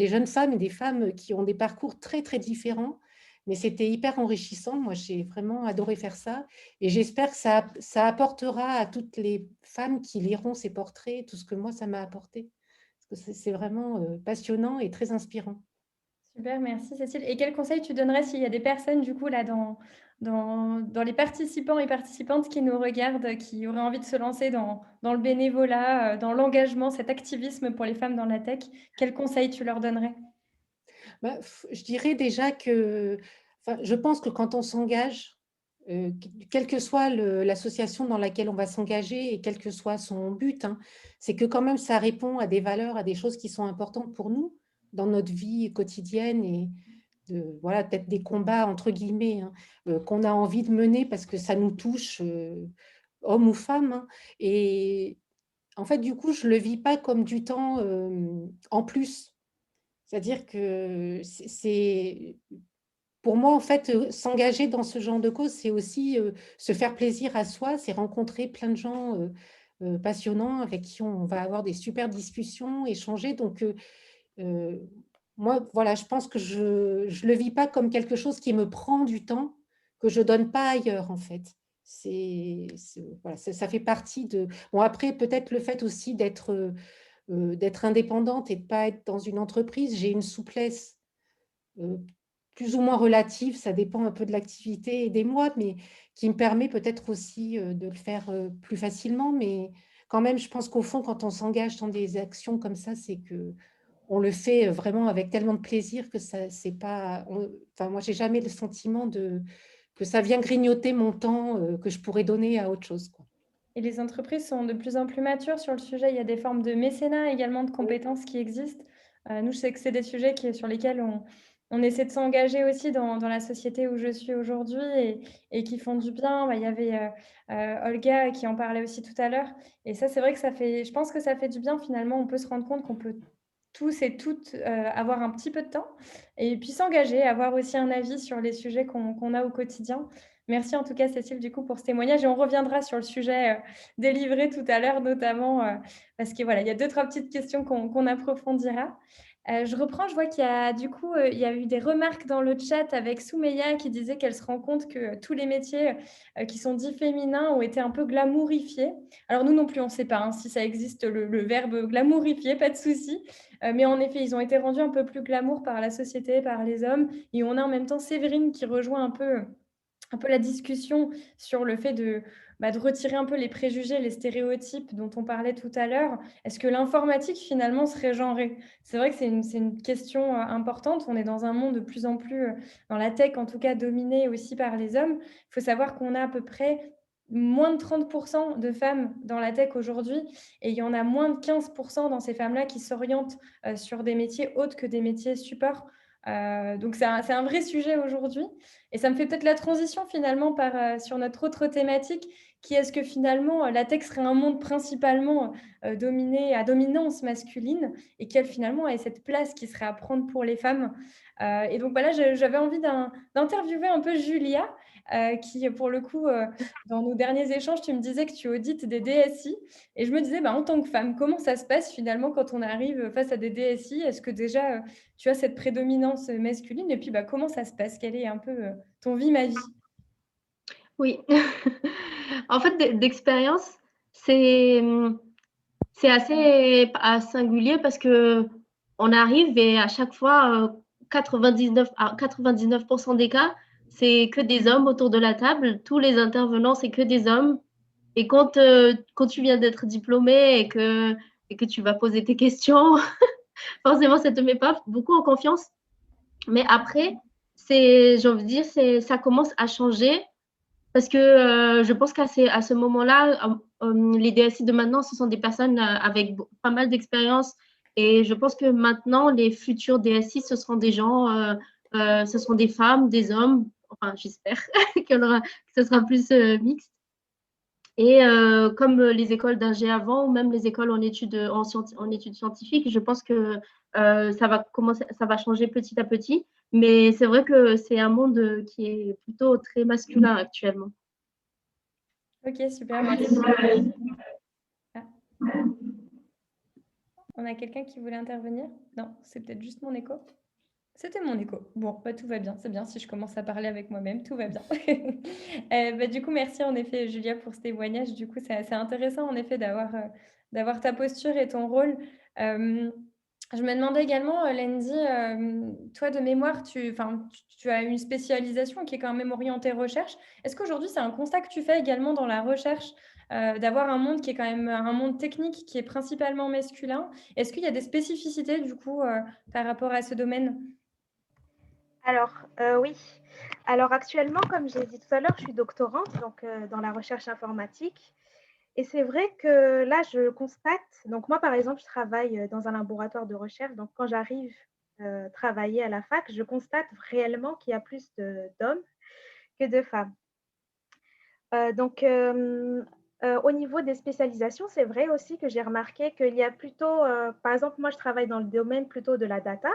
jeunes femmes et des femmes qui ont des parcours très, très différents, mais c'était hyper enrichissant. Moi, j'ai vraiment adoré faire ça. Et j'espère que ça apportera à toutes les femmes qui liront ces portraits tout ce que moi, ça m'a apporté. Parce que c'est vraiment passionnant et très inspirant. Super, merci Cécile. Et quel conseil tu donnerais s'il y a des personnes, du coup, là, dans les participants et participantes qui nous regardent, qui auraient envie de se lancer dans le bénévolat, dans l'engagement, cet activisme pour les femmes dans la tech, quel conseil tu leur donnerais? Bah, je dirais déjà que, enfin, je pense que quand on s'engage, quelle que soit l'association dans laquelle on va s'engager et quel que soit son but, hein, c'est que quand même ça répond à des valeurs, à des choses qui sont importantes pour nous dans notre vie quotidienne et voilà, peut-être des combats entre guillemets hein, qu'on a envie de mener parce que ça nous touche, hommes ou femmes. Hein. Et en fait, du coup, je ne le vis pas comme du temps en plus. C'est-à-dire que c'est pour moi, en fait, s'engager dans ce genre de cause, c'est aussi se faire plaisir à soi, c'est rencontrer plein de gens passionnants avec qui on va avoir des super discussions, échanger. Donc, moi, voilà, je pense que je ne le vis pas comme quelque chose qui me prend du temps, que je ne donne pas ailleurs, en fait. Voilà, ça fait partie de... Bon, après, peut-être le fait aussi d'être indépendante et de ne pas être dans une entreprise, j'ai une souplesse plus ou moins relative, ça dépend un peu de l'activité et des mois, mais qui me permet peut-être aussi de le faire plus facilement. Mais quand même, je pense qu'au fond, quand on s'engage dans des actions comme ça, c'est que on le fait vraiment avec tellement de plaisir que ça, c'est pas... Enfin, moi, j'ai jamais le sentiment que ça vient grignoter mon temps que je pourrais donner à autre chose, quoi. Et les entreprises sont de plus en plus matures sur le sujet. Il y a des formes de mécénat également de compétences qui existent. Nous, je sais que c'est des sujets sur lesquels on essaie de s'engager aussi dans la société où je suis aujourd'hui et qui font du bien. Bah, il y avait Olga qui en parlait aussi tout à l'heure. Et ça, c'est vrai que je pense que ça fait du bien finalement. On peut se rendre compte qu'on peut tous et toutes avoir un petit peu de temps et puis s'engager, avoir aussi un avis sur les sujets qu'on a au quotidien. Merci en tout cas, Cécile, du coup, pour ce témoignage. Et on reviendra sur le sujet des livrets tout à l'heure, notamment parce que voilà, il y a 2-3 petites questions qu'on approfondira. Je reprends, je vois qu'il y a du coup, il y a eu des remarques dans le chat avec Soumeya qui disait qu'elle se rend compte que tous les métiers qui sont dits féminins ont été un peu glamourifiés. Alors nous non plus, on ne sait pas si ça existe le verbe glamourifier, pas de souci. Mais en effet, ils ont été rendus un peu plus glamour par la société, par les hommes. Et on a en même temps Séverine qui rejoint un peu la discussion sur le fait de retirer un peu les préjugés, les stéréotypes dont on parlait tout à l'heure. Est-ce que l'informatique, finalement, serait genrée? C'est vrai que c'est une question importante. On est dans un monde de plus en plus, dans la tech en tout cas, dominé aussi par les hommes. Il faut savoir qu'on a à peu près moins de 30% de femmes dans la tech aujourd'hui et il y en a moins de 15% dans ces femmes-là qui s'orientent sur des métiers autres que des métiers support. Donc c'est un vrai sujet aujourd'hui. Et ça me fait peut-être la transition finalement sur notre autre thématique, qui est-ce que finalement la tech serait un monde principalement dominé à dominance masculine et quelle finalement est cette place qui serait à prendre pour les femmes. Et donc voilà, j'avais envie d'interviewer un peu Julia, qui pour le coup, dans nos derniers échanges, tu me disais que tu audites des DSI. Et je me disais, en tant que femme, comment ça se passe finalement quand on arrive face à des DSI? Est-ce que déjà tu as cette prédominance masculine? Et puis, comment ça se passe? Quelle est un peu ton vie, ma vie? Oui. En fait, d'expérience, c'est assez singulier parce que on arrive et à chaque fois, 99% des cas, c'est que des hommes autour de la table. Tous les intervenants, c'est que des hommes. Et quand tu viens d'être diplômé et que tu vas poser tes questions, forcément, ça ne te met pas beaucoup en confiance. Mais après, j'ai envie de dire, ça commence à changer parce que je pense qu'à ce moment-là, les DSI de maintenant, ce sont des personnes avec pas mal d'expérience. Et je pense que maintenant, les futurs DSI, ce seront des gens, ce seront des femmes, des hommes. Enfin, j'espère que ce sera plus mixte. Et comme les écoles d'ingé avant, ou même les écoles en études scientifiques, je pense que ça va changer petit à petit. Mais c'est vrai que c'est un monde qui est plutôt très masculin actuellement. Ok, super, merci. Ah. On a quelqu'un qui voulait intervenir? Non, c'est peut-être juste mon écho. C'était mon écho. Bon, tout va bien. C'est bien si je commence à parler avec moi-même, tout va bien. Du coup, merci en effet, Julia, pour ce témoignage. Du coup, c'est intéressant en effet d'avoir ta posture et ton rôle. Je me demandais également, Lendi, toi de mémoire, tu as une spécialisation qui est quand même orientée recherche. Est-ce qu'aujourd'hui, c'est un constat que tu fais également dans la recherche, d'avoir un monde qui est quand même un monde technique qui est principalement masculin? Est-ce qu'il y a des spécificités du coup par rapport à ce domaine? Alors, oui. Alors actuellement, comme j'ai dit tout à l'heure, je suis doctorante donc, dans la recherche informatique. Et c'est vrai que là, je constate, donc moi par exemple, je travaille dans un laboratoire de recherche. Donc quand j'arrive travailler à la fac, je constate réellement qu'il y a plus d'hommes que de femmes. Au niveau des spécialisations, c'est vrai aussi que j'ai remarqué qu'il y a plutôt, par exemple, moi je travaille dans le domaine plutôt de la data.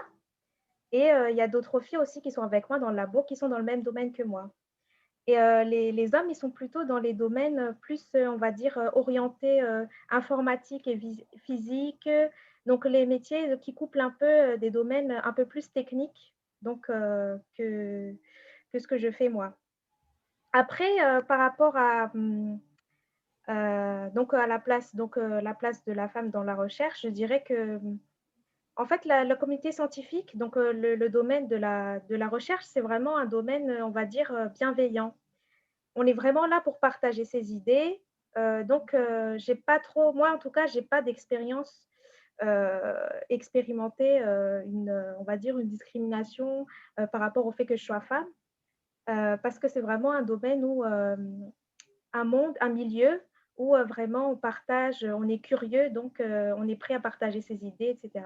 Et il y a d'autres filles aussi qui sont avec moi dans le labo, qui sont dans le même domaine que moi. Et les hommes, ils sont plutôt dans les domaines plus, on va dire, orientés informatique et physique. Donc, les métiers qui couplent un peu des domaines un peu plus techniques donc, que ce que je fais moi. Après, par rapport à, donc, à la place de la femme dans la recherche, je dirais que en fait, la communauté scientifique, donc le domaine de la recherche, c'est vraiment un domaine, on va dire, bienveillant. On est vraiment là pour partager ses idées. J'ai pas trop, moi en tout cas, j'ai pas d'expérience expérimentée, on va dire, une discrimination par rapport au fait que je sois femme, parce que c'est vraiment un domaine où, un milieu où vraiment on partage, on est curieux, donc on est prêt à partager ses idées, etc.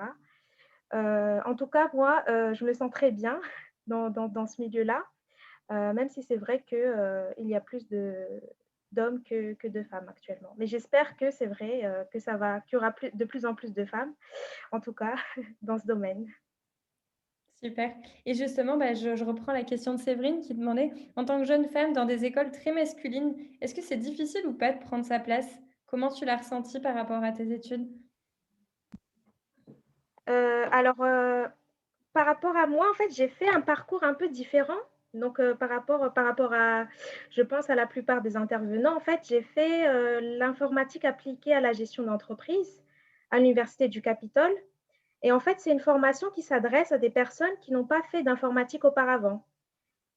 En tout cas, moi, je me sens très bien dans ce milieu-là, même si c'est vrai qu'il y a plus d'hommes que de femmes actuellement. Mais j'espère que c'est vrai, qu'il y aura de plus en plus de femmes, en tout cas, dans ce domaine. Super. Et justement, bah, je reprends la question de Séverine qui demandait, en tant que jeune femme dans des écoles très masculines, est-ce que c'est difficile ou pas de prendre sa place? Comment tu l'as ressenti par rapport à tes études? Alors, par rapport à moi, en fait, j'ai fait un parcours un peu différent. Donc, par rapport à, je pense, à la plupart des intervenants, en fait, j'ai fait l'informatique appliquée à la gestion d'entreprise à l'Université du Capitole. Et en fait, c'est une formation qui s'adresse à des personnes qui n'ont pas fait d'informatique auparavant.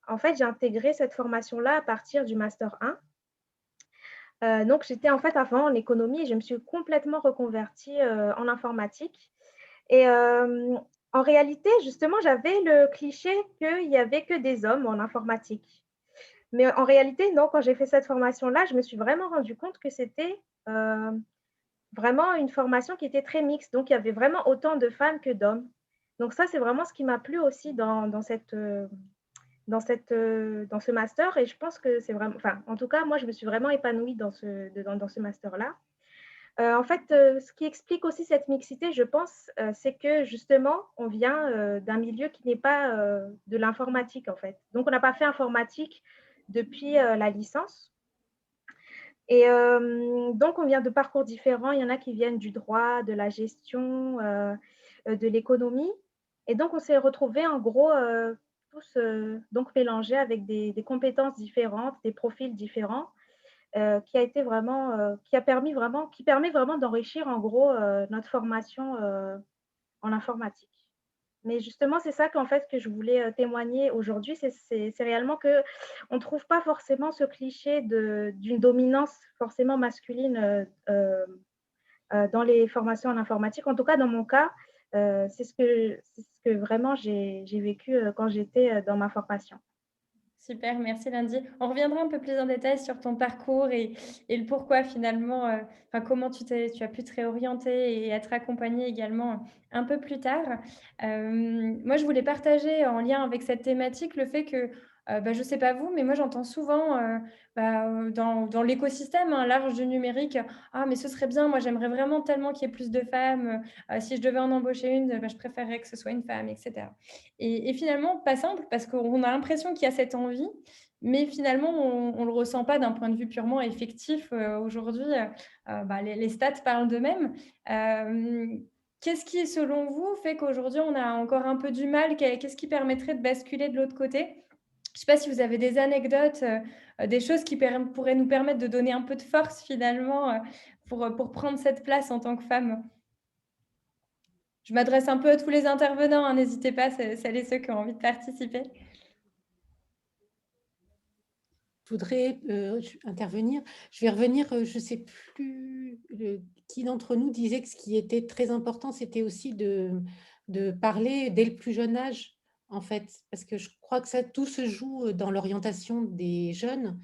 En fait, j'ai intégré cette formation-là à partir du Master 1. Donc, j'étais en fait avant en économie et je me suis complètement reconvertie en informatique. Et en réalité, justement, j'avais le cliché qu'il n'y avait que des hommes en informatique. Mais en réalité, non, quand j'ai fait cette formation-là, je me suis vraiment rendu compte que c'était vraiment une formation qui était très mixte. Donc, il y avait vraiment autant de femmes que d'hommes. Donc, ça, c'est vraiment ce qui m'a plu aussi dans ce master. Et je pense que c'est vraiment, enfin, en tout cas, moi, je me suis vraiment épanouie dans ce master-là. En fait, ce qui explique aussi cette mixité, je pense, c'est que justement, on vient d'un milieu qui n'est pas de l'informatique, en fait. Donc, on n'a pas fait informatique depuis la licence. Et donc, on vient de parcours différents. Il y en a qui viennent du droit, de la gestion, de l'économie. Et donc, on s'est retrouvés en gros tous donc mélangés avec des compétences différentes, des profils différents, qui a été vraiment, qui permet vraiment d'enrichir en gros notre formation en informatique. Mais justement, c'est ça qu'en fait que je voulais témoigner aujourd'hui, c'est réellement que on ne trouve pas forcément ce cliché d'une dominance forcément masculine dans les formations en informatique. En tout cas, dans mon cas, c'est ce que vraiment j'ai vécu quand j'étais dans ma formation. Super, merci Lundi. On reviendra un peu plus en détail sur ton parcours et le pourquoi finalement, enfin, comment tu as pu te réorienter et être accompagnée également un peu plus tard. Moi, je voulais partager en lien avec cette thématique le fait que, bah, je ne sais pas vous, mais moi j'entends souvent bah, dans l'écosystème hein, large du numérique, ah mais ce serait bien, moi j'aimerais vraiment tellement qu'il y ait plus de femmes, si je devais en embaucher une, bah, je préférerais que ce soit une femme, etc. Et finalement, pas simple parce qu'on a l'impression qu'il y a cette envie, mais finalement, on ne le ressent pas d'un point de vue purement effectif. Aujourd'hui, bah, les stats parlent d'eux-mêmes. Qu'est-ce qui, selon vous, fait qu'aujourd'hui, on a encore un peu du mal? Qu'est-ce qui permettrait de basculer de l'autre côté? Je ne sais pas si vous avez des anecdotes, des choses qui pourraient nous permettre de donner un peu de force finalement pour prendre cette place en tant que femme. Je m'adresse un peu à tous les intervenants, hein, n'hésitez pas, celles et ceux qui ont envie de participer. Je voudrais intervenir. Je vais revenir, je ne sais plus qui d'entre nous disait que ce qui était très important, c'était aussi de parler dès le plus jeune âge, en fait, parce que je crois que ça, tout se joue dans l'orientation des jeunes.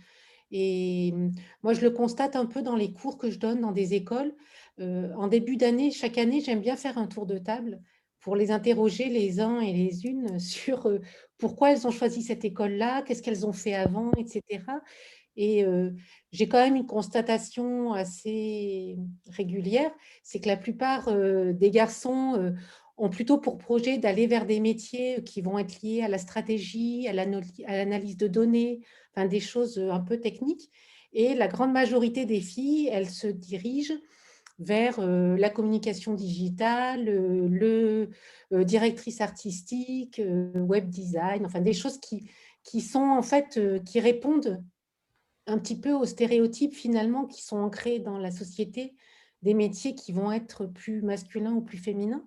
Et moi, je le constate un peu dans les cours que je donne dans des écoles. En début d'année, chaque année, j'aime bien faire un tour de table pour les interroger les uns et les unes sur pourquoi elles ont choisi cette école-là, qu'est-ce qu'elles ont fait avant, etc. Et j'ai quand même une constatation assez régulière, c'est que la plupart des garçons ont plutôt pour projet d'aller vers des métiers qui vont être liés à la stratégie, à l'analyse de données, enfin des choses un peu techniques. Et la grande majorité des filles, elles se dirigent vers la communication digitale, directrice artistique, web design, enfin des choses qui sont en fait, qui répondent un petit peu aux stéréotypes finalement qui sont ancrés dans la société, des métiers qui vont être plus masculins ou plus féminins.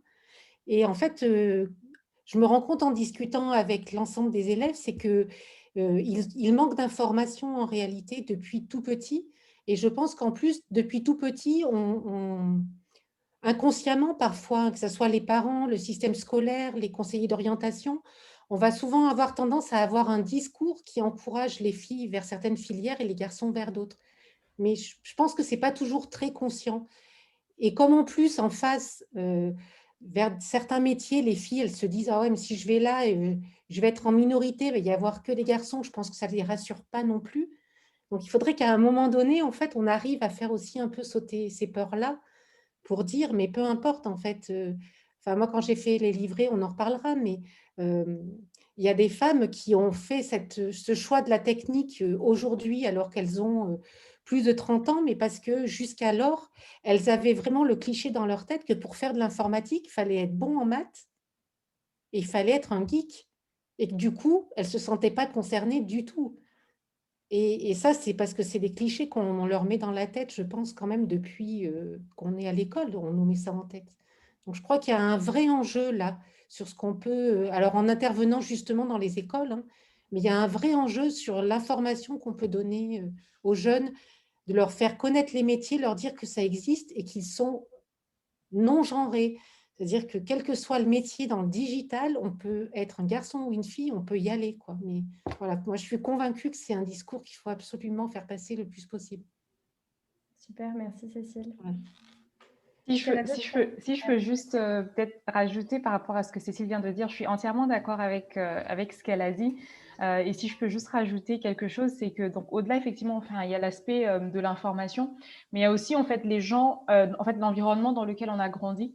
Et en fait, je me rends compte en discutant avec l'ensemble des élèves, c'est qu'ils manquent d'informations en réalité depuis tout petit. Et je pense qu'en plus, depuis tout petit, inconsciemment parfois, que ce soit les parents, le système scolaire, les conseillers d'orientation, on va souvent avoir tendance à avoir un discours qui encourage les filles vers certaines filières et les garçons vers d'autres. Mais je pense que ce n'est pas toujours très conscient. Et comme en plus, en face, vers certains métiers, les filles, elles se disent « Ah ouais, mais si je vais là, je vais être en minorité, il va y avoir que des garçons, je pense que ça ne les rassure pas non plus. Donc, il faudrait qu'à un moment donné, en fait, on arrive à faire aussi un peu sauter ces peurs-là pour dire, mais peu importe, en fait. Enfin, moi, quand j'ai fait les livrets, on en reparlera, mais il y a des femmes qui ont fait ce choix de la technique aujourd'hui, alors qu'elles ont plus de 30 ans, mais parce que jusqu'alors, elles avaient vraiment le cliché dans leur tête que pour faire de l'informatique, il fallait être bon en maths et il fallait être un geek. Et que du coup, elles ne se sentaient pas concernées du tout. Et ça, c'est parce que c'est des clichés qu'on leur met dans la tête, je pense, quand même, depuis qu'on est à l'école, on nous met ça en tête. Donc, je crois qu'il y a un vrai enjeu là sur ce qu'on peut, alors en intervenant justement dans les écoles, hein, mais il y a un vrai enjeu sur l'information qu'on peut donner aux jeunes, de leur faire connaître les métiers, leur dire que ça existe et qu'ils sont non genrés. C'est-à-dire que quel que soit le métier dans le digital, on peut être un garçon ou une fille, on peut y aller, quoi. Mais voilà, moi, je suis convaincue que c'est un discours qu'il faut absolument faire passer le plus possible. Super, merci Cécile. Voilà. Si je peux juste peut-être rajouter par rapport à ce que Cécile vient de dire, je suis entièrement d'accord avec ce qu'elle a dit. Et si je peux juste rajouter quelque chose, c'est que donc au-delà effectivement, enfin, il y a l'aspect de l'information, mais il y a aussi en fait les gens, en fait l'environnement dans lequel on a grandi,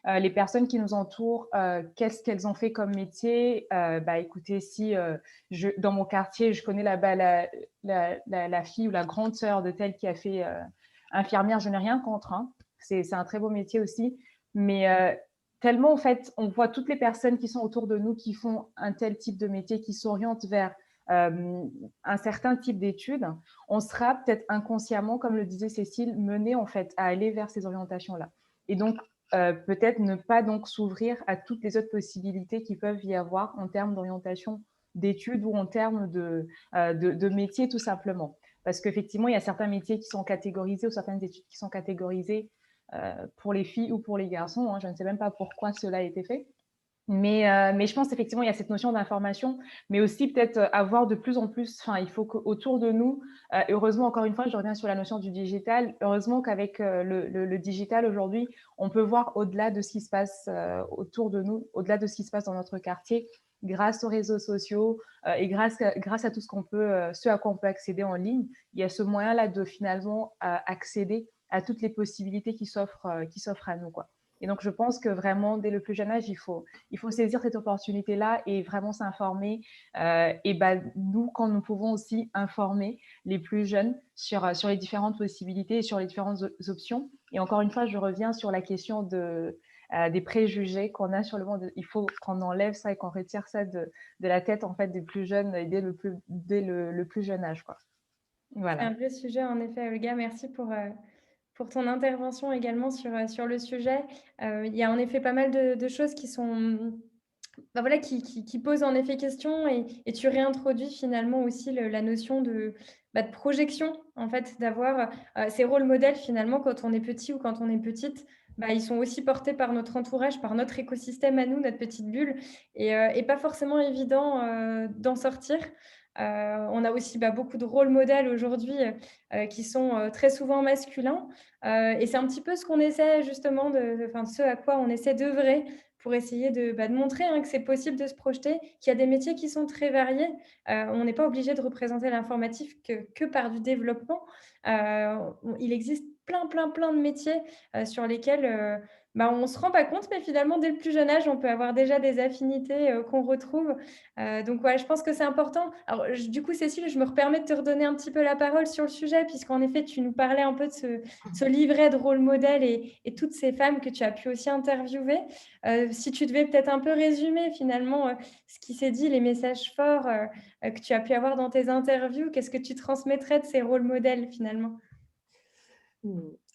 les personnes qui nous entourent, qu'est-ce qu'elles ont fait comme métier. Bah écoutez, si dans mon quartier, je connais la fille ou la grande sœur de telle qui a fait infirmière, je n'ai rien contre, hein. C'est un très beau métier aussi. Mais tellement, en fait, on voit toutes les personnes qui sont autour de nous qui font un tel type de métier, qui s'orientent vers un certain type d'études, on sera peut-être inconsciemment, comme le disait Cécile, mené en fait à aller vers ces orientations-là. Et donc, peut-être ne pas donc s'ouvrir à toutes les autres possibilités qui peuvent y avoir en termes d'orientation d'études ou en termes de métiers tout simplement. Parce qu'effectivement, il y a certains métiers qui sont catégorisés ou certaines études qui sont catégorisées pour les filles ou pour les garçons. Hein. Je ne sais même pas pourquoi cela a été fait. Mais je pense effectivement il y a cette notion d'information, mais aussi peut-être avoir de plus en plus, enfin il faut qu'autour de nous, heureusement encore une fois je reviens sur la notion du digital, heureusement qu'avec le digital aujourd'hui, on peut voir au-delà de ce qui se passe autour de nous, au-delà de ce qui se passe dans notre quartier, grâce aux réseaux sociaux et grâce à tout ce à quoi on peut accéder en ligne, il y a ce moyen-là de finalement accéder à toutes les possibilités qui s'offrent à nous, quoi. Et donc, je pense que vraiment, dès le plus jeune âge, il faut saisir cette opportunité-là et vraiment s'informer. Et nous, quand nous pouvons aussi informer les plus jeunes sur les différentes possibilités et sur les différentes options. Et encore une fois, je reviens sur la question des préjugés qu'on a sur le monde. Il faut qu'on enlève ça et qu'on retire ça de la tête en fait, des plus jeunes dès le plus jeune âge, quoi. Voilà. C'est un vrai sujet, en effet, Olga. Merci pour ton intervention également sur le sujet. Il y a en effet pas mal de choses qui sont, voilà, qui posent en effet question et tu réintroduis finalement aussi la notion de projection, en fait, d'avoir ces rôles modèles finalement quand on est petit ou quand on est petite. Ils sont aussi portés par notre entourage, par notre écosystème à nous, notre petite bulle, et pas forcément évident d'en sortir. On a aussi beaucoup de rôles modèles aujourd'hui qui sont très souvent masculins. Et c'est un petit peu ce qu'on essaie justement, ce à quoi on essaie d'œuvrer pour essayer de montrer que c'est possible de se projeter, qu'il y a des métiers qui sont très variés. On n'est pas obligé de représenter l'informatique que par du développement. Il existe plein de métiers sur lesquels on ne se rend pas compte, mais finalement, dès le plus jeune âge, on peut avoir déjà des affinités qu'on retrouve. Donc, ouais, je pense que c'est important. Alors, du coup, Cécile, je me permets de te redonner un petit peu la parole sur le sujet, puisqu'en effet, tu nous parlais un peu de ce livret de rôle modèle et toutes ces femmes que tu as pu aussi interviewer. Si tu devais peut-être un peu résumer finalement ce qui s'est dit, les messages forts que tu as pu avoir dans tes interviews, qu'est-ce que tu transmettrais de ces rôles modèles finalement?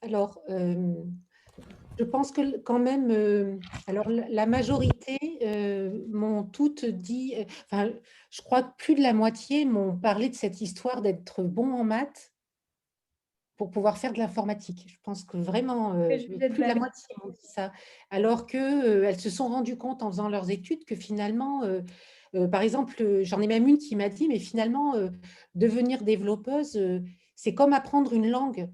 Alors, je pense que quand même, alors la majorité m'ont toutes dit, enfin, je crois que plus de la moitié m'ont parlé de cette histoire d'être bon en maths pour pouvoir faire de l'informatique. Je pense que vraiment, plus de la moitié m'ont dit ça. Alors qu'elles se sont rendues compte en faisant leurs études que finalement, par exemple, j'en ai même une qui m'a dit, mais finalement, devenir développeuse, c'est comme apprendre une langue.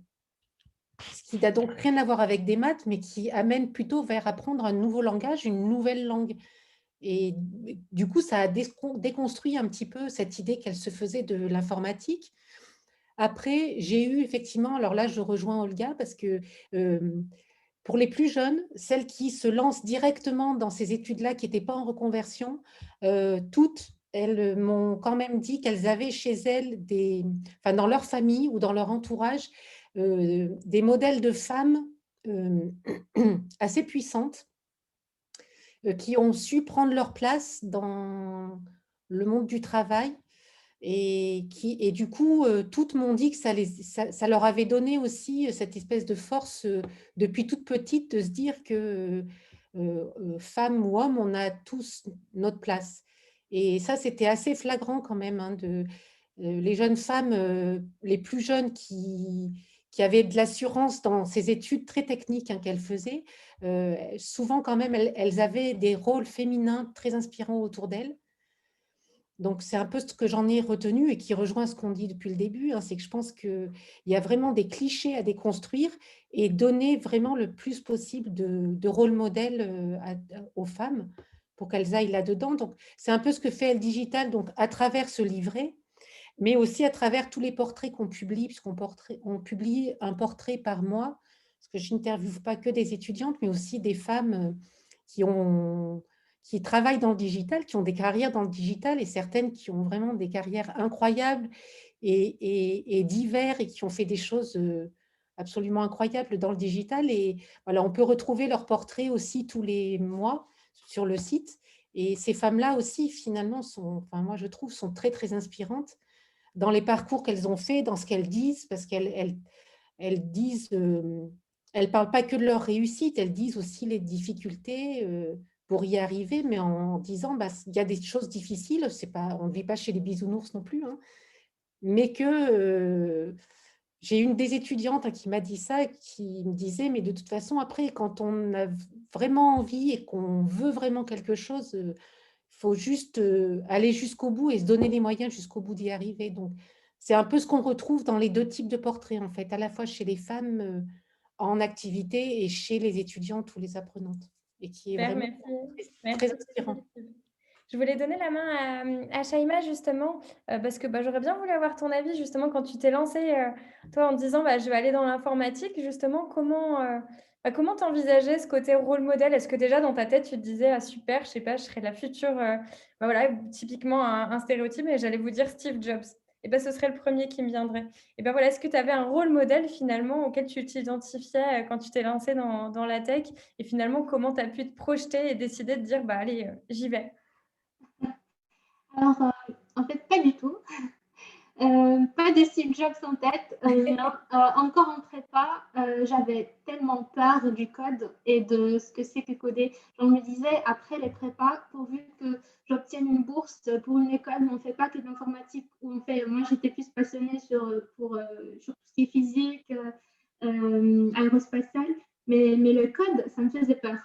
Ce qui n'a donc rien à voir avec des maths, mais qui amène plutôt vers apprendre un nouveau langage, une nouvelle langue. Et du coup, ça a déconstruit un petit peu cette idée qu'elle se faisait de l'informatique. Après, j'ai eu effectivement, alors là, je rejoins Olga parce que pour les plus jeunes, celles qui se lancent directement dans ces études-là, qui n'étaient pas en reconversion, toutes, elles m'ont quand même dit qu'elles avaient chez elles, enfin, dans leur famille ou dans leur entourage, des modèles de femmes assez puissantes qui ont su prendre leur place dans le monde du travail et du coup, toutes m'ont dit que ça leur avait donné aussi cette espèce de force depuis toute petite de se dire que femmes ou hommes, on a tous notre place. Et ça, c'était assez flagrant quand même, hein, les jeunes femmes, les plus jeunes qui avaient de l'assurance dans ces études très techniques hein, qu'elles faisaient, souvent quand même, elles avaient des rôles féminins très inspirants autour d'elles. Donc, c'est un peu ce que j'en ai retenu et qui rejoint ce qu'on dit depuis le début, hein, c'est que je pense qu'il y a vraiment des clichés à déconstruire et donner vraiment le plus possible de rôle modèle aux femmes pour qu'elles aillent là-dedans. Donc, c'est un peu ce que fait Elle Digital, donc à travers ce livret, mais aussi à travers tous les portraits qu'on publie, puisqu'on publie un portrait par mois, parce que je n'interviewe pas que des étudiantes, mais aussi des femmes qui travaillent dans le digital, qui ont des carrières dans le digital, et certaines qui ont vraiment des carrières incroyables et divers, et qui ont fait des choses absolument incroyables dans le digital. Et voilà, on peut retrouver leurs portraits aussi tous les mois sur le site. Et ces femmes-là aussi, finalement, enfin, moi, je trouve, sont très, très inspirantes dans les parcours qu'elles ont faits, dans ce qu'elles disent, parce qu'elles disent, elles ne parlent pas que de leur réussite, elles disent aussi les difficultés pour y arriver, mais en disant, bah, il y a des choses difficiles, on ne vit pas chez les bisounours non plus, hein, mais que j'ai une des étudiantes hein, qui m'a dit ça, qui me disait, mais de toute façon, après, quand on a vraiment envie et qu'on veut vraiment quelque chose, il faut juste aller jusqu'au bout et se donner les moyens jusqu'au bout d'y arriver. Donc, c'est un peu ce qu'on retrouve dans les deux types de portraits, en fait, à la fois chez les femmes en activité et chez les étudiantes ou les apprenantes, et qui est Super, vraiment merci. très Merci. inspirant. Je voulais donner la main à Shaima justement, parce que j'aurais bien voulu avoir ton avis justement quand tu t'es lancée, toi, en te disant je vais aller dans l'informatique. Justement, comment t'envisageais ce côté rôle modèle? Est-ce que déjà dans ta tête, tu te disais, ah super, je sais pas, je serai la future, voilà, typiquement un stéréotype, et j'allais vous dire Steve Jobs. Et ce serait le premier qui me viendrait. Et voilà, est-ce que tu avais un rôle modèle finalement auquel tu t'identifiais quand tu t'es lancée dans la tech? Et finalement, comment tu as pu te projeter et décider de dire, allez, j'y vais? Alors, en fait, pas du tout. Pas de Steve Jobs en tête. Encore en prépa, j'avais tellement peur du code et de ce que c'est que coder. Je me disais, après les prépas, pourvu que j'obtienne une bourse pour une école où on ne fait pas que de l'informatique, moi j'étais plus passionnée sur tout ce qui est physique, aérospatial, mais le code, ça me faisait peur.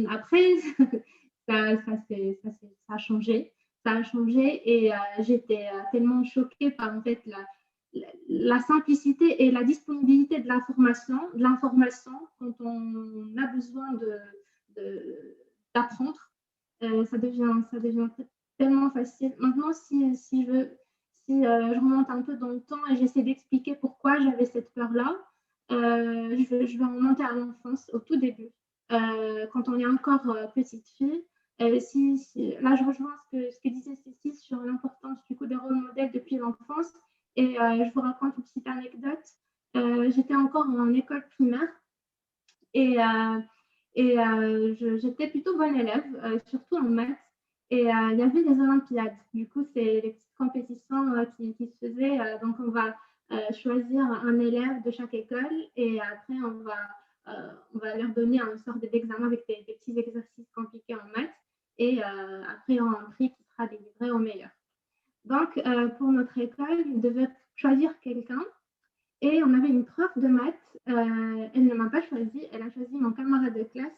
Après, ça a changé. Ça a changé et j'étais tellement choquée par en fait la simplicité et la disponibilité de l'information quand on a besoin d'apprendre. Ça devient tellement facile. Maintenant, si je remonte un peu dans le temps et j'essaie d'expliquer pourquoi j'avais cette peur-là, je vais remonter à l'enfance, au tout début, quand on est encore petite fille. Là, je rejoins ce que disait Cécile sur l'importance du coup des rôles modèles depuis l'enfance. Et je vous raconte une petite anecdote. J'étais encore en école primaire et j'étais plutôt bonne élève, surtout en maths. Et il y avait des Olympiades. Du coup, c'est les petites compétitions qui se faisaient. Donc, on va choisir un élève de chaque école et après, on va leur donner une sorte d'examen avec des petits exercices compliqués en maths. Et après, on a un prix qui sera délivré au meilleur. Donc, pour notre école, ils devaient choisir quelqu'un. Et on avait une prof de maths. Elle ne m'a pas choisi. Elle a choisi mon camarade de classe.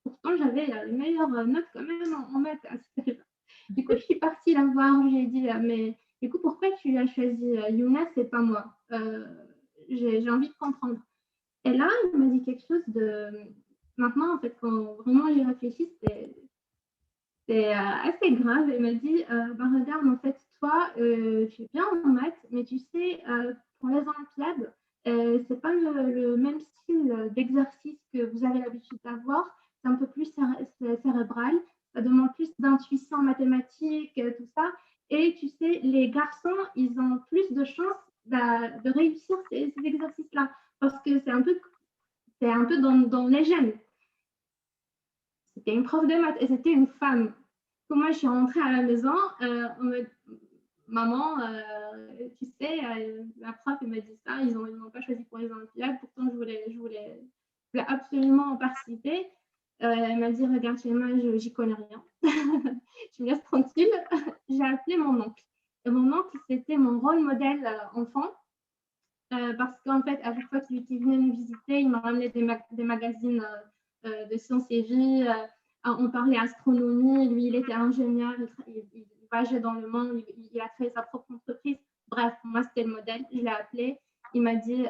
Pourtant, j'avais les meilleures notes quand même en maths à cette époque. Du coup, je suis partie la voir. Je lui ai dit, mais du coup, pourquoi tu as choisi Younes et pas moi? J'ai envie de comprendre. Et là, elle m'a dit quelque chose de... Maintenant, en fait, quand vraiment j'y réfléchis, c'est assez grave. Elle m'a dit, bah, regarde, en fait, toi, tu es bien en maths, mais tu sais, pour les Olympiades, c'est pas le même style d'exercice que vous avez l'habitude d'avoir. C'est un peu plus cérébral. Ça demande plus d'intuition mathématique, tout ça. Et tu sais, les garçons, ils ont plus de chances de réussir ces exercices-là parce que c'est un peu dans les gènes. C'était une prof de maths et c'était une femme. Quand moi, je suis rentrée à la maison, maman, tu sais, la prof, elle m'a dit ça, ils m'ont pas choisi pour les Olympiades, pourtant je voulais absolument participer. Elle m'a dit, regarde, moi, j'y connais rien. Tu me laisses tranquille. J'ai appelé mon oncle. Et mon oncle, c'était mon rôle modèle enfant. Parce qu'en fait, à chaque fois qu'il venait nous visiter, il m'a ramené des magazines de sciences et vie. On parlait astronomie. Lui, il était ingénieur. Il voyageait dans le monde. Il a créé sa propre entreprise. Bref, moi, c'était le modèle. Je l'ai appelé. Il m'a dit,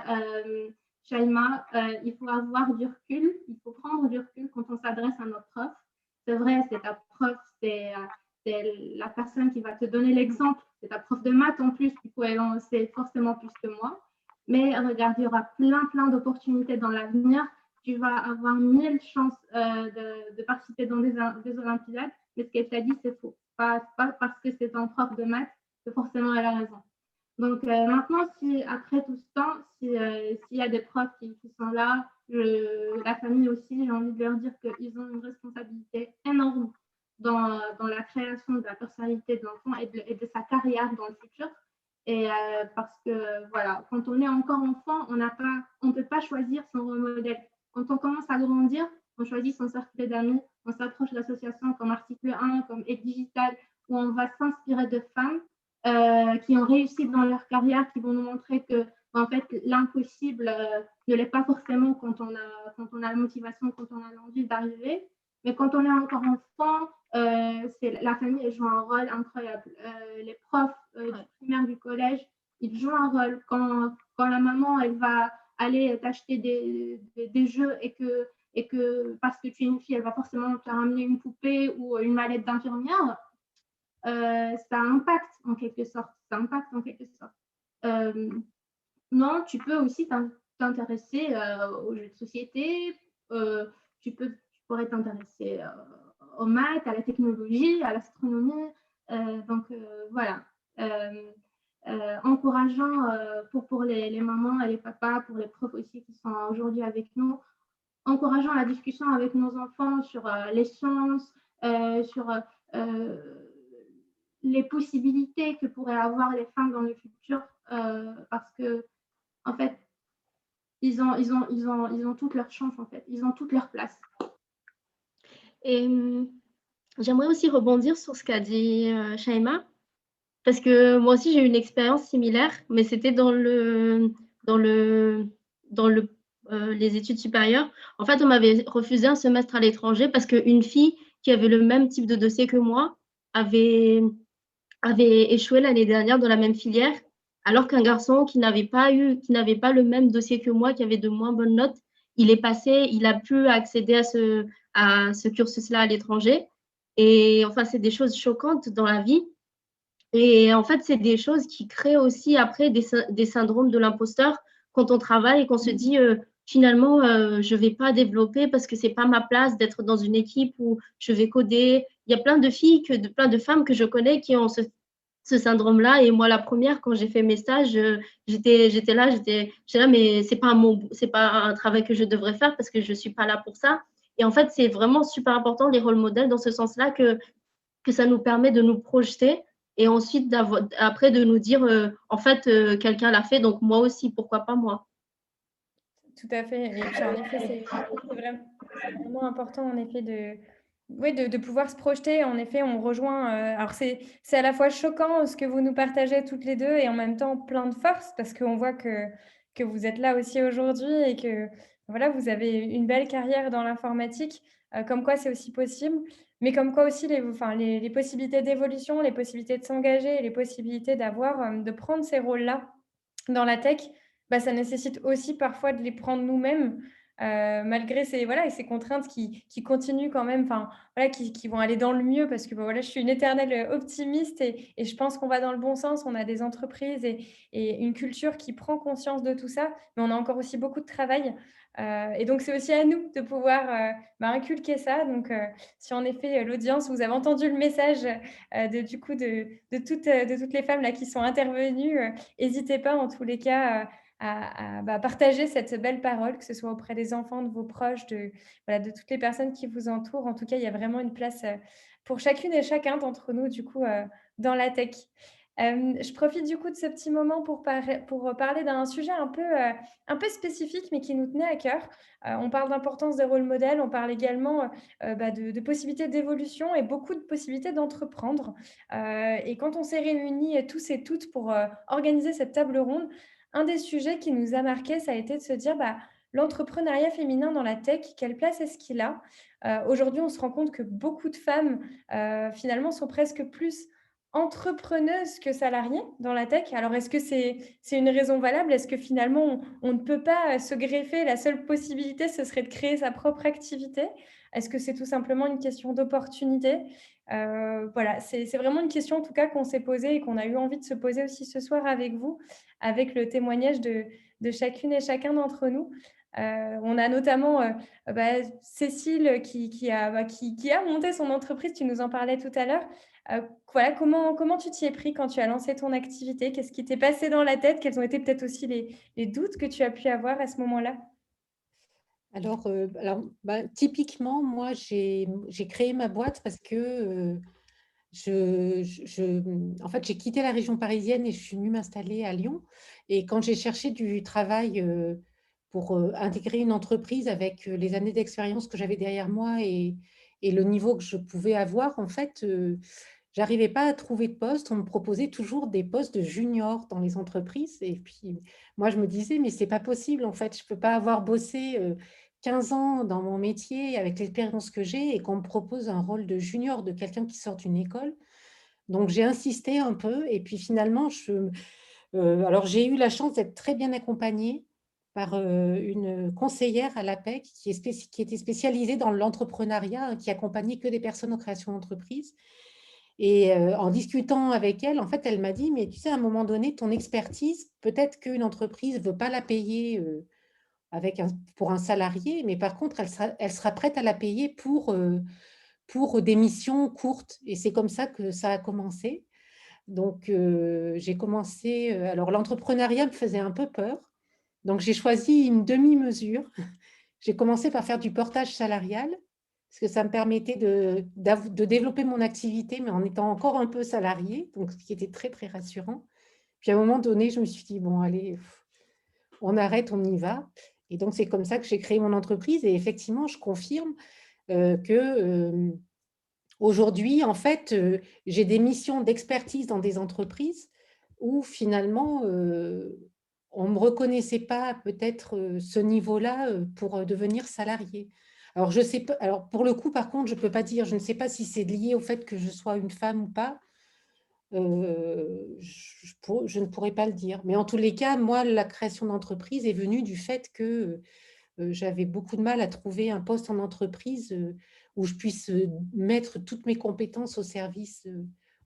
Shaima, il faut avoir du recul. Il faut prendre du recul quand on s'adresse à notre prof. C'est vrai, c'est ta prof, c'est la personne qui va te donner l'exemple. C'est ta prof de maths en plus. Du coup, elle en sait forcément plus que moi. Mais regarde, il y aura plein d'opportunités dans l'avenir. Tu vas avoir 1000 chances de participer dans des Olympiades. Mais ce qu'elle t'a dit, c'est faux. Pas parce que c'est un prof de maths que forcément elle a raison. Donc maintenant, si après tout ce temps, s'il y a des profs qui sont là, la famille aussi, j'ai envie de leur dire qu'ils ont une responsabilité énorme dans la création de la personnalité de l'enfant et de sa carrière dans le futur. Et parce que voilà, quand on est encore enfant, on ne peut pas choisir son rôle modèle. Quand on commence à grandir, on choisit son cercle d'amis, on s'approche d'associations comme Article 1, comme Aide Digitale, où on va s'inspirer de femmes qui ont réussi dans leur carrière, qui vont nous montrer que en fait, l'impossible ne l'est pas forcément quand on a la motivation, quand on a l'envie d'arriver. Mais quand on est encore enfant, la famille elle joue un rôle incroyable. Les profs du primaire, du collège, ils jouent un rôle. Quand la maman elle va aller t'acheter des jeux et que parce que tu es une fille, elle va forcément te ramener une poupée ou une mallette d'infirmière, ça impacte en quelque sorte. Non, tu peux aussi t'intéresser aux jeux de société, tu pourrais t'intéresser aux maths, à la technologie, à l'astronomie. Donc voilà, encourageant pour les mamans et les papas, pour les profs aussi qui sont aujourd'hui avec nous, encourageant la discussion avec nos enfants sur les sciences, sur les possibilités que pourraient avoir les femmes dans le futur, parce que en fait, ils ont toutes leurs chances, en fait. Ils ont toute leur place. Et j'aimerais aussi rebondir sur ce qu'a dit Shaima, parce que moi aussi j'ai eu une expérience similaire, mais c'était dans les études supérieures. En fait, on m'avait refusé un semestre à l'étranger parce qu'une fille qui avait le même type de dossier que moi avait échoué l'année dernière dans la même filière, alors qu'un garçon qui n'avait pas le même dossier que moi, qui avait de moins bonnes notes, il a pu accéder à ce cursus-là à l'étranger. Et enfin, c'est des choses choquantes dans la vie. Et en fait, c'est des choses qui créent aussi après des syndromes de l'imposteur quand on travaille et qu'on se dit finalement, je ne vais pas développer parce que ce n'est pas ma place d'être dans une équipe où je vais coder. Il y a plein de filles, plein de femmes que je connais qui ont ce syndrome-là. Et moi, la première, quand j'ai fait mes stages, j'étais là, mais c'est pas un travail que je devrais faire parce que je suis pas là pour ça. Et en fait, c'est vraiment super important les rôles modèles dans ce sens-là que ça nous permet de nous projeter et ensuite après de nous dire en fait quelqu'un l'a fait, donc moi aussi, pourquoi pas moi. Tout à fait. Et puis en effet, c'est vraiment important en effet de pouvoir se projeter. En effet, on rejoint. Alors c'est à la fois choquant ce que vous nous partagez toutes les deux et en même temps plein de force parce qu'on voit que vous êtes là aussi aujourd'hui et que voilà, vous avez une belle carrière dans l'informatique. Comme quoi c'est aussi possible, mais comme quoi aussi les possibilités d'évolution, les possibilités de s'engager, les possibilités de prendre ces rôles-là dans la tech, bah, ça nécessite aussi parfois de les prendre nous-mêmes malgré ces contraintes qui continuent quand même, enfin, voilà, qui vont aller dans le mieux parce que, bah, voilà, je suis une éternelle optimiste et je pense qu'on va dans le bon sens. On a des entreprises et une culture qui prend conscience de tout ça, mais on a encore aussi beaucoup de travail. Et donc, c'est aussi à nous de pouvoir inculquer ça. Donc, si en effet, l'audience, vous avez entendu le message de toutes les femmes là, qui sont intervenues, n'hésitez pas en tous les cas à partager cette belle parole, que ce soit auprès des enfants, de vos proches, voilà, de toutes les personnes qui vous entourent. En tout cas, il y a vraiment une place pour chacune et chacun d'entre nous, du coup, dans la tech. Je profite du coup de ce petit moment pour parler d'un sujet un peu spécifique, mais qui nous tenait à cœur. On parle d'importance des rôles modèles, on parle également de possibilités d'évolution et beaucoup de possibilités d'entreprendre. Et quand on s'est réunis tous et toutes pour organiser cette table ronde, un des sujets qui nous a marqué, ça a été de se dire l'entrepreneuriat féminin dans la tech, quelle place est-ce qu'il a? Aujourd'hui, on se rend compte que beaucoup de femmes, finalement, sont presque plus entrepreneuses que salariées dans la tech. Alors, est-ce que c'est une raison valable? Est-ce que finalement, on ne peut pas se greffer? La seule possibilité, ce serait de créer sa propre activité? Est-ce que c'est tout simplement une question d'opportunité? Voilà, c'est vraiment une question en tout cas qu'on s'est posée et qu'on a eu envie de se poser aussi ce soir avec vous, avec le témoignage de chacune et chacun d'entre nous. On a notamment Cécile qui a monté son entreprise, tu nous en parlais tout à l'heure. Voilà, comment tu t'y es pris quand tu as lancé ton activité? Qu'est-ce qui t'est passé dans la tête? Quels ont été peut-être aussi les doutes que tu as pu avoir à ce moment-là? Typiquement, moi, j'ai créé ma boîte parce que en fait, j'ai quitté la région parisienne et je suis venue m'installer à Lyon. Et quand j'ai cherché du travail pour intégrer une entreprise avec les années d'expérience que j'avais derrière moi et le niveau que je pouvais avoir, en fait, j'arrivais pas à trouver de poste. On me proposait toujours des postes de junior dans les entreprises. Et puis, moi, je me disais, mais c'est pas possible, en fait. Je peux pas avoir bossé 15 ans dans mon métier avec l'expérience que j'ai et qu'on me propose un rôle de junior, de quelqu'un qui sort d'une école. Donc, j'ai insisté un peu et puis finalement, alors j'ai eu la chance d'être très bien accompagnée par une conseillère à l'APEC qui était spécialisée dans l'entrepreneuriat, hein, qui accompagnait que des personnes en création d'entreprise. Et en discutant avec elle, en fait, elle m'a dit, mais tu sais, à un moment donné, ton expertise, peut-être qu'une entreprise ne veut pas la payer pour un salarié, mais par contre, elle sera prête à la payer pour des missions courtes. Et c'est comme ça que ça a commencé. Donc, j'ai commencé. Alors, l'entrepreneuriat me faisait un peu peur. Donc, j'ai choisi une demi-mesure. J'ai commencé par faire du portage salarial, parce que ça me permettait de développer mon activité, mais en étant encore un peu salariée, donc ce qui était très, très rassurant. Puis, à un moment donné, je me suis dit, bon, allez, on arrête, on y va. Et donc, c'est comme ça que j'ai créé mon entreprise. Et effectivement, je confirme que aujourd'hui, en fait, j'ai des missions d'expertise dans des entreprises où finalement, on ne me reconnaissait pas peut-être ce niveau-là pour devenir salarié. Alors, je sais pas, alors, pour le coup, par contre, je ne peux pas dire, je ne sais pas si c'est lié au fait que je sois une femme ou pas. Je ne pourrais pas le dire. Mais en tous les cas, moi, la création d'entreprise est venue du fait que j'avais beaucoup de mal à trouver un poste en entreprise où je puisse mettre toutes mes compétences au service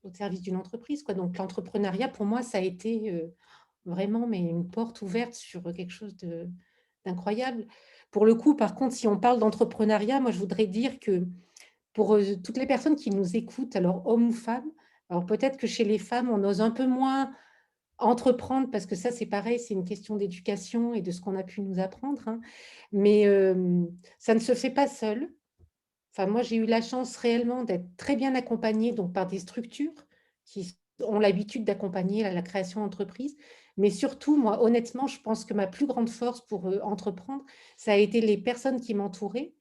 d'une entreprise, quoi. Donc, l'entrepreneuriat, pour moi, ça a été vraiment une porte ouverte sur quelque chose d'incroyable. Pour le coup, par contre, si on parle d'entrepreneuriat, moi, je voudrais dire que pour toutes les personnes qui nous écoutent, alors hommes ou femmes, alors peut-être que chez les femmes, on ose un peu moins entreprendre, parce que ça, c'est pareil, c'est une question d'éducation et de ce qu'on a pu nous apprendre, hein. Mais ça ne se fait pas seul. Enfin, moi, j'ai eu la chance réellement d'être très bien accompagnée donc, par des structures qui ont l'habitude d'accompagner la création d'entreprise. Mais surtout, moi, honnêtement, je pense que ma plus grande force pour entreprendre, ça a été les personnes qui m'entouraient,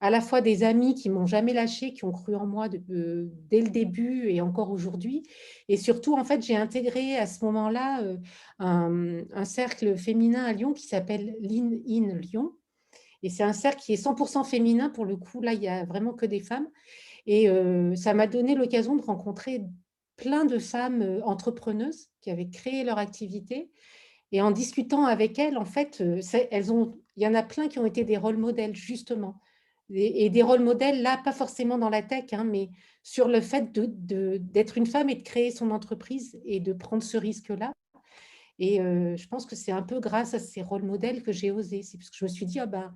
à la fois des amis qui m'ont jamais lâché, qui ont cru en moi dès le début et encore aujourd'hui. Et surtout, en fait, j'ai intégré à ce moment-là un cercle féminin à Lyon qui s'appelle Lean In Lyon. Et c'est un cercle qui est 100% féminin pour le coup. Là, il n'y a vraiment que des femmes. Et ça m'a donné l'occasion de rencontrer plein de femmes entrepreneuses qui avaient créé leur activité. Et en discutant avec elles, en fait, elles ont il y en a plein qui ont été des rôles modèles, justement. Et des rôles modèles, là, pas forcément dans la tech, hein, mais sur le fait d'être une femme et de créer son entreprise et de prendre ce risque-là. Et je pense que c'est un peu grâce à ces rôles modèles que j'ai osé. C'est parce que je me suis dit, ah ben,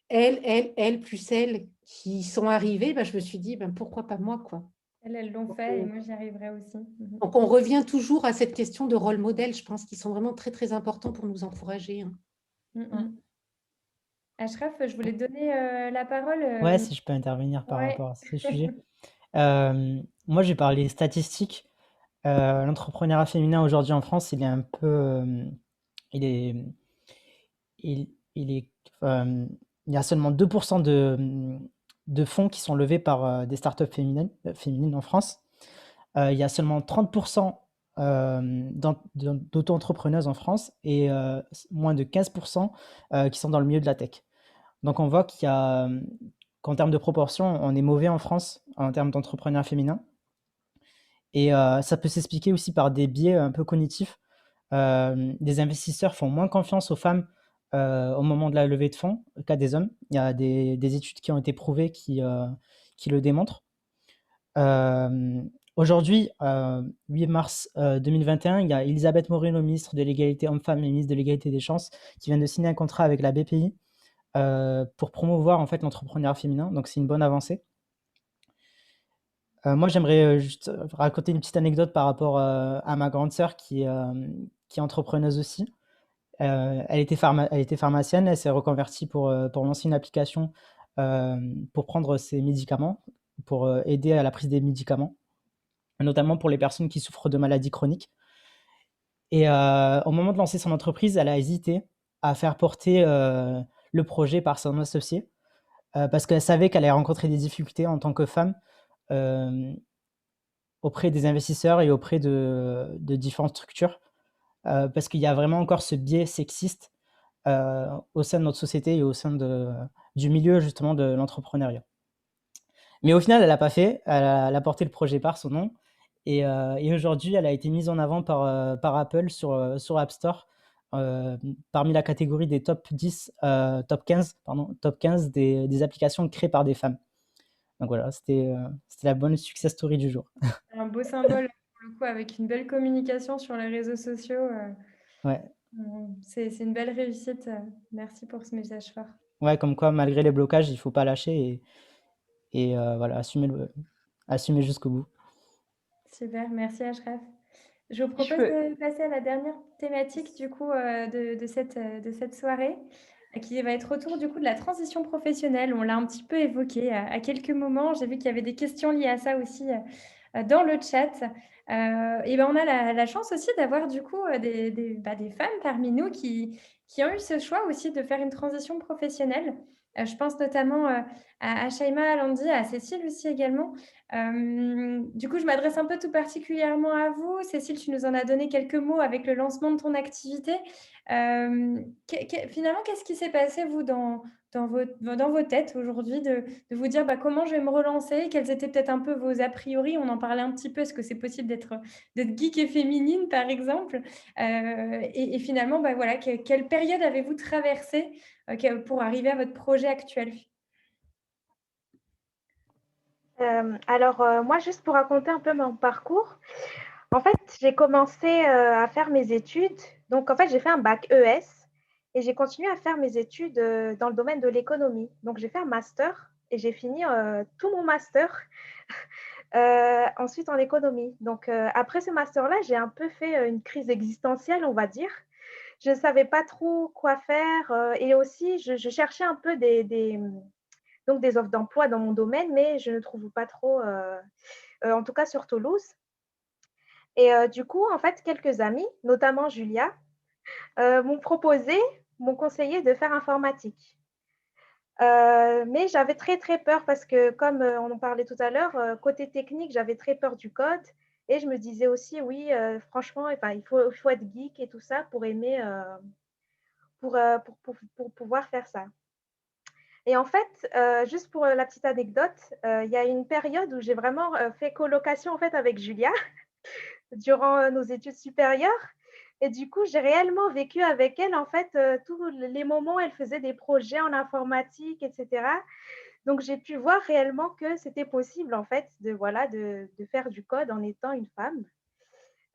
elle, plus elles qui sont arrivées, ben, je me suis dit, ben, pourquoi pas moi, quoi. Elles l'ont fait et moi, j'y arriverai aussi. Donc, on revient toujours à cette question de rôle modèle, je pense qu'ils sont vraiment très, très importants pour nous encourager. Hein. Ashraf, je voulais te donner la parole. Ouais, si je peux intervenir par Ouais. rapport à ce sujet. Moi, je vais parler statistiques. L'entrepreneuriat féminin aujourd'hui en France, il est un peu, il y a seulement 2% de fonds qui sont levés par des startups féminines en France. Il y a seulement 30% d'auto-entrepreneuses en France et moins de 15% qui sont dans le milieu de la tech. Donc on voit qu'en termes de proportion, on est mauvais en France en termes d'entrepreneuriat féminin. Et ça peut s'expliquer aussi par des biais un peu cognitifs. Des investisseurs font moins confiance aux femmes au moment de la levée de fonds qu'à des hommes. Il y a des études qui ont été prouvées qui le démontrent. Aujourd'hui, 8 mars 2021, il y a Elisabeth Moreno, ministre de l'égalité homme-femme et ministre de l'égalité des chances, qui vient de signer un contrat avec la BPI pour promouvoir en fait l'entrepreneuriat féminin. Donc c'est une bonne avancée. Moi, j'aimerais juste raconter une petite anecdote par rapport à ma grande sœur qui est entrepreneuse aussi. Elle était pharmacienne, elle s'est reconvertie pour lancer une application pour prendre ses médicaments, pour aider à la prise des médicaments, notamment pour les personnes qui souffrent de maladies chroniques. Et au moment de lancer son entreprise, elle a hésité à faire porter le projet par son associé parce qu'elle savait qu'elle allait rencontrer des difficultés en tant que femme auprès des investisseurs et auprès de différentes structures, parce qu'il y a vraiment encore ce biais sexiste au sein de notre société et au sein du milieu justement de l'entrepreneuriat. Mais au final, elle n'a pas fait, elle a porté le projet par son nom, et aujourd'hui, elle a été mise en avant par Apple sur App Store, parmi la catégorie des top 15 des applications créées par des femmes. Donc voilà, c'était la bonne success story du jour. Un beau symbole pour le coup, avec une belle communication sur les réseaux sociaux. Ouais. C'est une belle réussite. Merci pour ce message fort. Ouais, comme quoi, malgré les blocages, il ne faut pas lâcher et voilà, assumer jusqu'au bout. Super, merci Ashraf. Je vous propose de passer à la dernière thématique du coup de cette soirée, qui va être autour du coup de la transition professionnelle. On l'a un petit peu évoqué à quelques moments. J'ai vu qu'il y avait des questions liées à ça aussi dans le chat. Et ben on a la chance aussi d'avoir du coup des femmes parmi nous qui ont eu ce choix aussi de faire une transition professionnelle. Je pense notamment à Shaima, à Landy, à Cécile aussi également. Du coup, je m'adresse un peu tout particulièrement à vous. Cécile, tu nous en as donné quelques mots avec le lancement de ton activité. Finalement, qu'est-ce qui s'est passé, vous, dans vos têtes aujourd'hui, de vous dire comment je vais me relancer? Quels étaient peut-être un peu vos a priori? On en parlait un petit peu. Est-ce que c'est possible d'être geek et féminine, par exemple? Et finalement, voilà, quelle période avez-vous traversée pour arriver à votre projet actuel? Moi, juste pour raconter un peu mon parcours, en fait, j'ai commencé à faire mes études. Donc, en fait, j'ai fait un bac ES et j'ai continué à faire mes études dans le domaine de l'économie. Donc, j'ai fait un master et j'ai fini tout mon master ensuite en économie. Donc, après ce master-là, j'ai un peu fait une crise existentielle, on va dire. Je ne savais pas trop quoi faire et aussi, je cherchais un peu des offres d'emploi dans mon domaine, mais je ne trouve pas trop, en tout cas sur Toulouse. Et du coup, en fait, quelques amis, notamment Julia, m'ont conseillé de faire informatique. Mais j'avais très, très peur parce que, comme on en parlait tout à l'heure, côté technique, j'avais très peur du code. Et je me disais aussi, oui, franchement, il faut être geek et tout ça pour aimer, pour pouvoir faire ça. Et en fait, juste pour la petite anecdote, il y a une période où j'ai vraiment fait colocation en fait, avec Julia durant nos études supérieures. Et du coup, j'ai réellement vécu avec elle, en fait, tous les moments où elle faisait des projets en informatique, etc. Donc, j'ai pu voir réellement que c'était possible, en fait, voilà, de faire du code en étant une femme.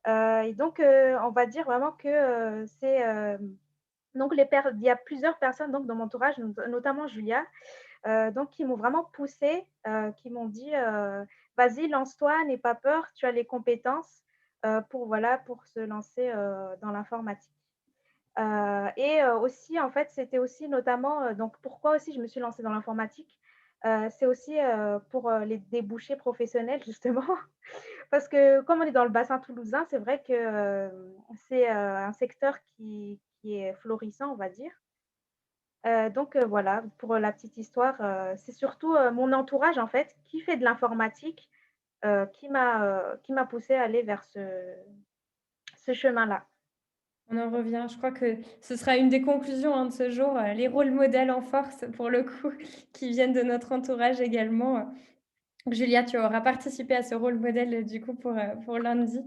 Et donc, on va dire vraiment que donc il y a plusieurs personnes donc, dans mon entourage, notamment Julia, donc qui m'ont vraiment poussée, qui m'ont dit vas-y, lance-toi, n'aie pas peur, tu as les compétences voilà, pour se lancer dans l'informatique. Et aussi, en fait, c'était aussi notamment, donc pourquoi aussi je me suis lancée dans l'informatique, c'est aussi pour les débouchés professionnels, justement. Parce que comme on est dans le bassin toulousain, c'est vrai que c'est un secteur qui est florissant, on va dire. Donc voilà, pour la petite histoire, c'est surtout mon entourage, en fait, qui fait de l'informatique, qui m'a poussée à aller vers ce chemin-là. On en revient. Je crois que ce sera une des conclusions hein, de ce jour, les rôles modèles en force, pour le coup, qui viennent de notre entourage également. Julia, tu auras participé à ce rôle modèle, du coup, pour lundi.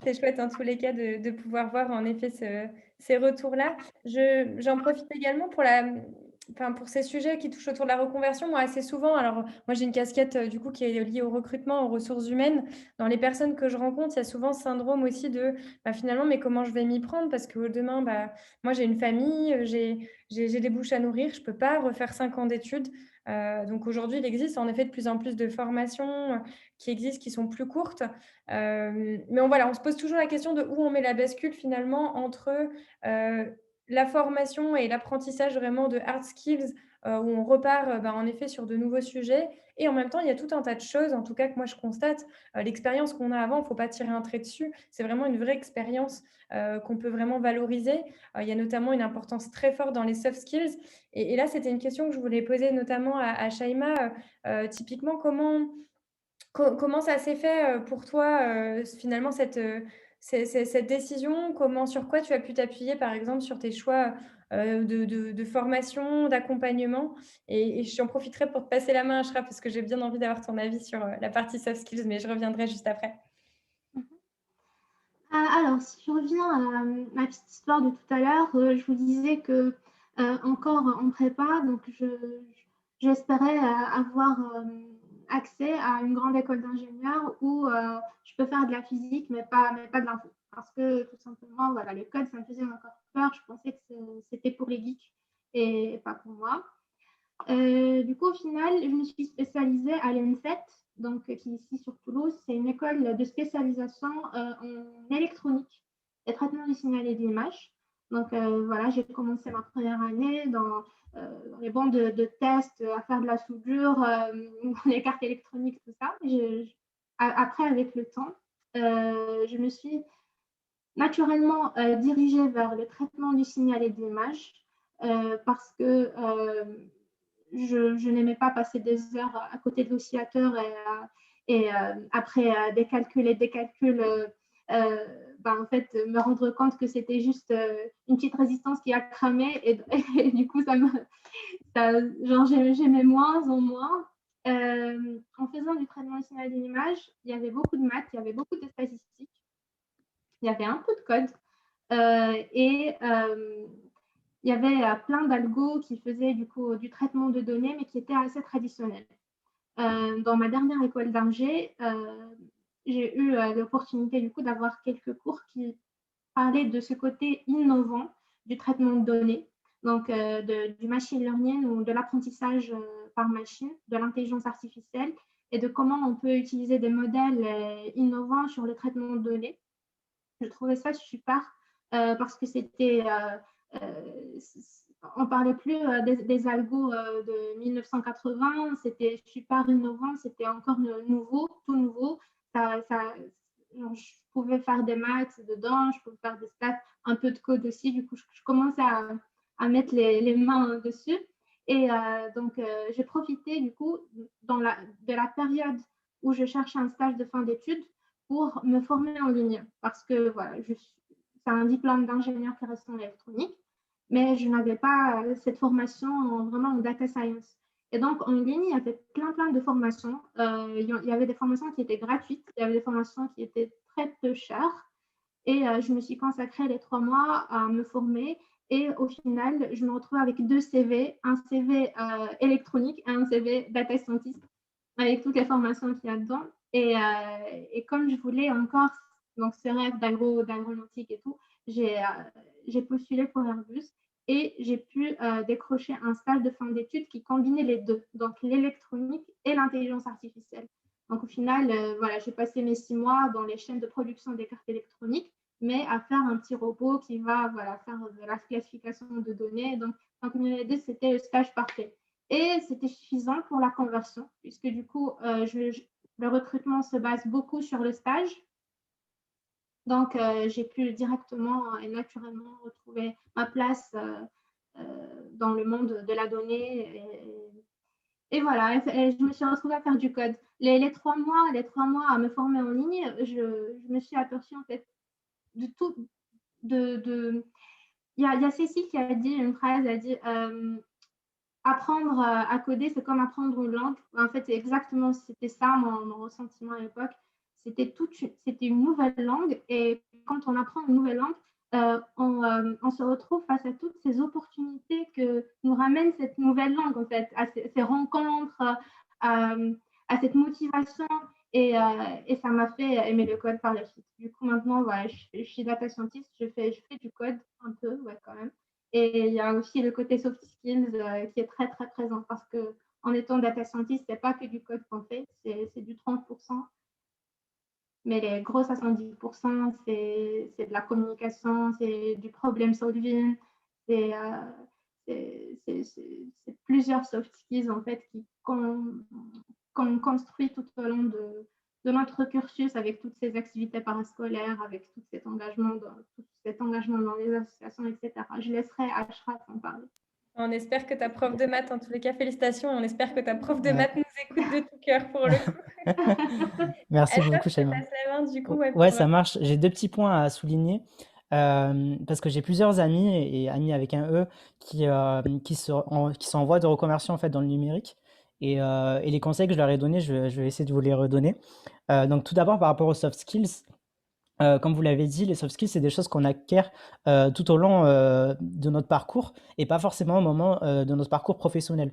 C'est chouette en tous les cas de pouvoir voir en effet ces retours-là. J'en profite également pour ces sujets qui touchent autour de la reconversion. Moi, assez souvent, alors moi j'ai une casquette du coup qui est liée au recrutement, aux ressources humaines. Dans les personnes que je rencontre, il y a souvent ce syndrome aussi de finalement, mais comment je vais m'y prendre? Parce que demain, moi j'ai une famille, j'ai des bouches à nourrir, je ne peux pas refaire 5 ans d'études. Donc aujourd'hui, il existe en effet de plus en plus de formations qui existent, qui sont plus courtes. Mais on se pose toujours la question de où on met la bascule finalement entre la formation et l'apprentissage vraiment de hard skills, où on repart en effet sur de nouveaux sujets. Et en même temps, il y a tout un tas de choses, en tout cas que moi je constate, l'expérience qu'on a avant, il ne faut pas tirer un trait dessus. C'est vraiment une vraie expérience qu'on peut vraiment valoriser. Il y a notamment une importance très forte dans les soft skills. Et là, c'était une question que je voulais poser notamment à Shaima. Typiquement, comment ça s'est fait pour toi, finalement, cette décision? Sur quoi tu as pu t'appuyer, par exemple, sur tes choix de formation, d'accompagnement? Et j'en profiterai pour te passer la main, Ashraf, parce que j'ai bien envie d'avoir ton avis sur la partie soft skills, mais je reviendrai juste après. Alors, si je reviens à ma petite histoire de tout à l'heure, je vous disais que encore en prépa, donc j'espérais avoir accès à une grande école d'ingénieurs où je peux faire de la physique, mais pas de l'info. Parce que tout simplement, voilà, les codes, ça me faisait encore peur. Je pensais que c'était pour les geeks et pas pour moi. Du coup, au final, je me suis spécialisée à l'ENSET, donc, qui est ici sur Toulouse. C'est une école de spécialisation en électronique et traitement du signal et de l'image. Donc, voilà, j'ai commencé ma première année dans les bancs de tests, à faire de la soudure, les cartes électroniques, tout ça. Après, avec le temps, je me suis naturellement dirigée vers le traitement du signal et de l'image parce que je n'aimais pas passer des heures à côté de l'oscillateur et après des calculs et des calculs, en fait, me rendre compte que c'était juste une petite résistance qui a cramé et du coup, j'aimais moins en moins. En faisant du traitement du signal d'une image, il y avait beaucoup de maths, il y avait beaucoup de statistiques, il y avait un peu de code et il y avait plein d'algos qui faisaient du coup du traitement de données, mais qui étaient assez traditionnels. Dans ma dernière école d'ingé, j'ai eu l'opportunité du coup d'avoir quelques cours qui parlaient de ce côté innovant du traitement de données, donc du machine learning ou de l'apprentissage par machine, de l'intelligence artificielle et de comment on peut utiliser des modèles innovants sur le traitement de données. Je trouvais ça super parce que on parlait plus des algos de 1980, c'était super innovant, c'était encore nouveau, tout nouveau. Je pouvais faire des maths dedans, je pouvais faire des stats, un peu de code aussi. Du coup, je commençais à mettre les mains dessus. Et donc, j'ai profité du coup de la période où je cherchais un stage de fin d'études pour me former en ligne parce que voilà, c'est un diplôme d'ingénieur qui reste en électronique, mais je n'avais pas cette formation vraiment en data science. Et donc, en ligne, il y avait plein de formations. Il y avait des formations qui étaient gratuites, il y avait des formations qui étaient très peu cher. Et je me suis consacrée les 3 mois à me former. Et au final, je me retrouve avec 2 CV, un CV électronique et un CV data scientist, avec toutes les formations qu'il y a dedans. Et comme je voulais encore donc, ce rêve d'aéronautique et tout, j'ai postulé pour Airbus et j'ai pu décrocher un stage de fin d'études qui combinait les deux, donc l'électronique et l'intelligence artificielle. Donc au final, voilà, j'ai passé mes 6 mois dans les chaînes de production des cartes électroniques, mais à faire un petit robot qui va voilà, faire de la classification de données. Donc, combiner les deux, c'était le stage parfait. Et c'était suffisant pour la conversion, puisque du coup, le recrutement se base beaucoup sur le stage. Donc, j'ai pu directement et naturellement retrouver ma place dans le monde de la donnée. Et voilà, et je me suis retrouvée à faire du code. Les 3 mois à me former en ligne, je me suis aperçue en fait de tout. Il y a Cécile qui a dit une phrase, elle a dit apprendre à coder, c'est comme apprendre une langue. En fait, c'est exactement, c'était ça mon ressentiment à l'époque. C'était une nouvelle langue et quand on apprend une nouvelle langue, on se retrouve face à toutes ces opportunités que nous ramène cette nouvelle langue, en fait, à ces rencontres, à cette motivation. Et ça m'a fait aimer le code par la suite. Du coup, maintenant, voilà, je suis data scientist, je fais du code un peu, ouais, quand même. Et il y a aussi le côté soft skills qui est très, très présent parce qu'en étant data scientist, ce n'est pas que du code qu'on fait, c'est du 30%. Mais les gros 70%, c'est de la communication, c'est du problem solving, c'est plusieurs soft skills en fait qu'on construit tout au long de notre cursus avec toutes ces activités parascolaires, avec tout cet engagement dans les associations, etc. Je laisserai Ashraf en parler. On espère que ta prof de maths, en tous les cas, félicitations. On espère que ta prof de maths nous écoute de tout cœur pour le coup. Merci beaucoup, Shaima. Du coup, ouais, ça marche. J'ai 2 petits points à souligner parce que j'ai plusieurs amis et amis avec un E qui sont en voie de reconversion en fait dans le numérique et les conseils que je leur ai donnés, je vais essayer de vous les redonner. Donc tout d'abord par rapport aux soft skills. Comme vous l'avez dit, les soft skills, c'est des choses qu'on acquiert tout au long de notre parcours et pas forcément au moment de notre parcours professionnel.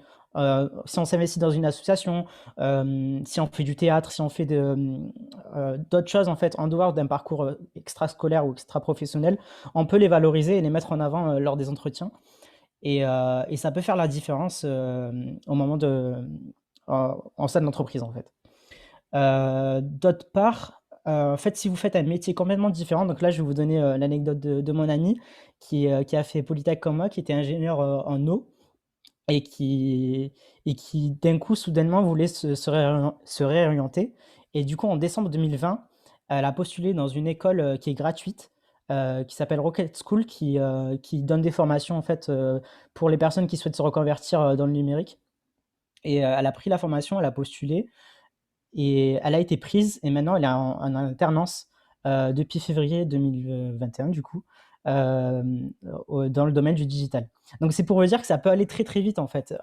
Si on s'investit dans une association, si on fait du théâtre, si on fait d'autres choses en fait en dehors d'un parcours extrascolaire ou extra-professionnel, on peut les valoriser et les mettre en avant lors des entretiens. Et ça peut faire la différence au moment en sein de l'entreprise en fait. D'autre part, en fait, si vous faites un métier complètement différent, donc là, je vais vous donner l'anecdote de mon ami qui a fait Polytech comme moi, qui était ingénieur en eau et qui d'un coup, soudainement, voulait se réorienter. Et du coup, en décembre 2020, elle a postulé dans une école qui est gratuite, qui s'appelle Rocket School, qui donne des formations en fait pour les personnes qui souhaitent se reconvertir dans le numérique. Et elle a pris la formation, elle a postulé. Et elle a été prise et maintenant elle est en alternance depuis février 2021 du coup dans le domaine du digital. Donc c'est pour vous dire que ça peut aller très très vite en fait.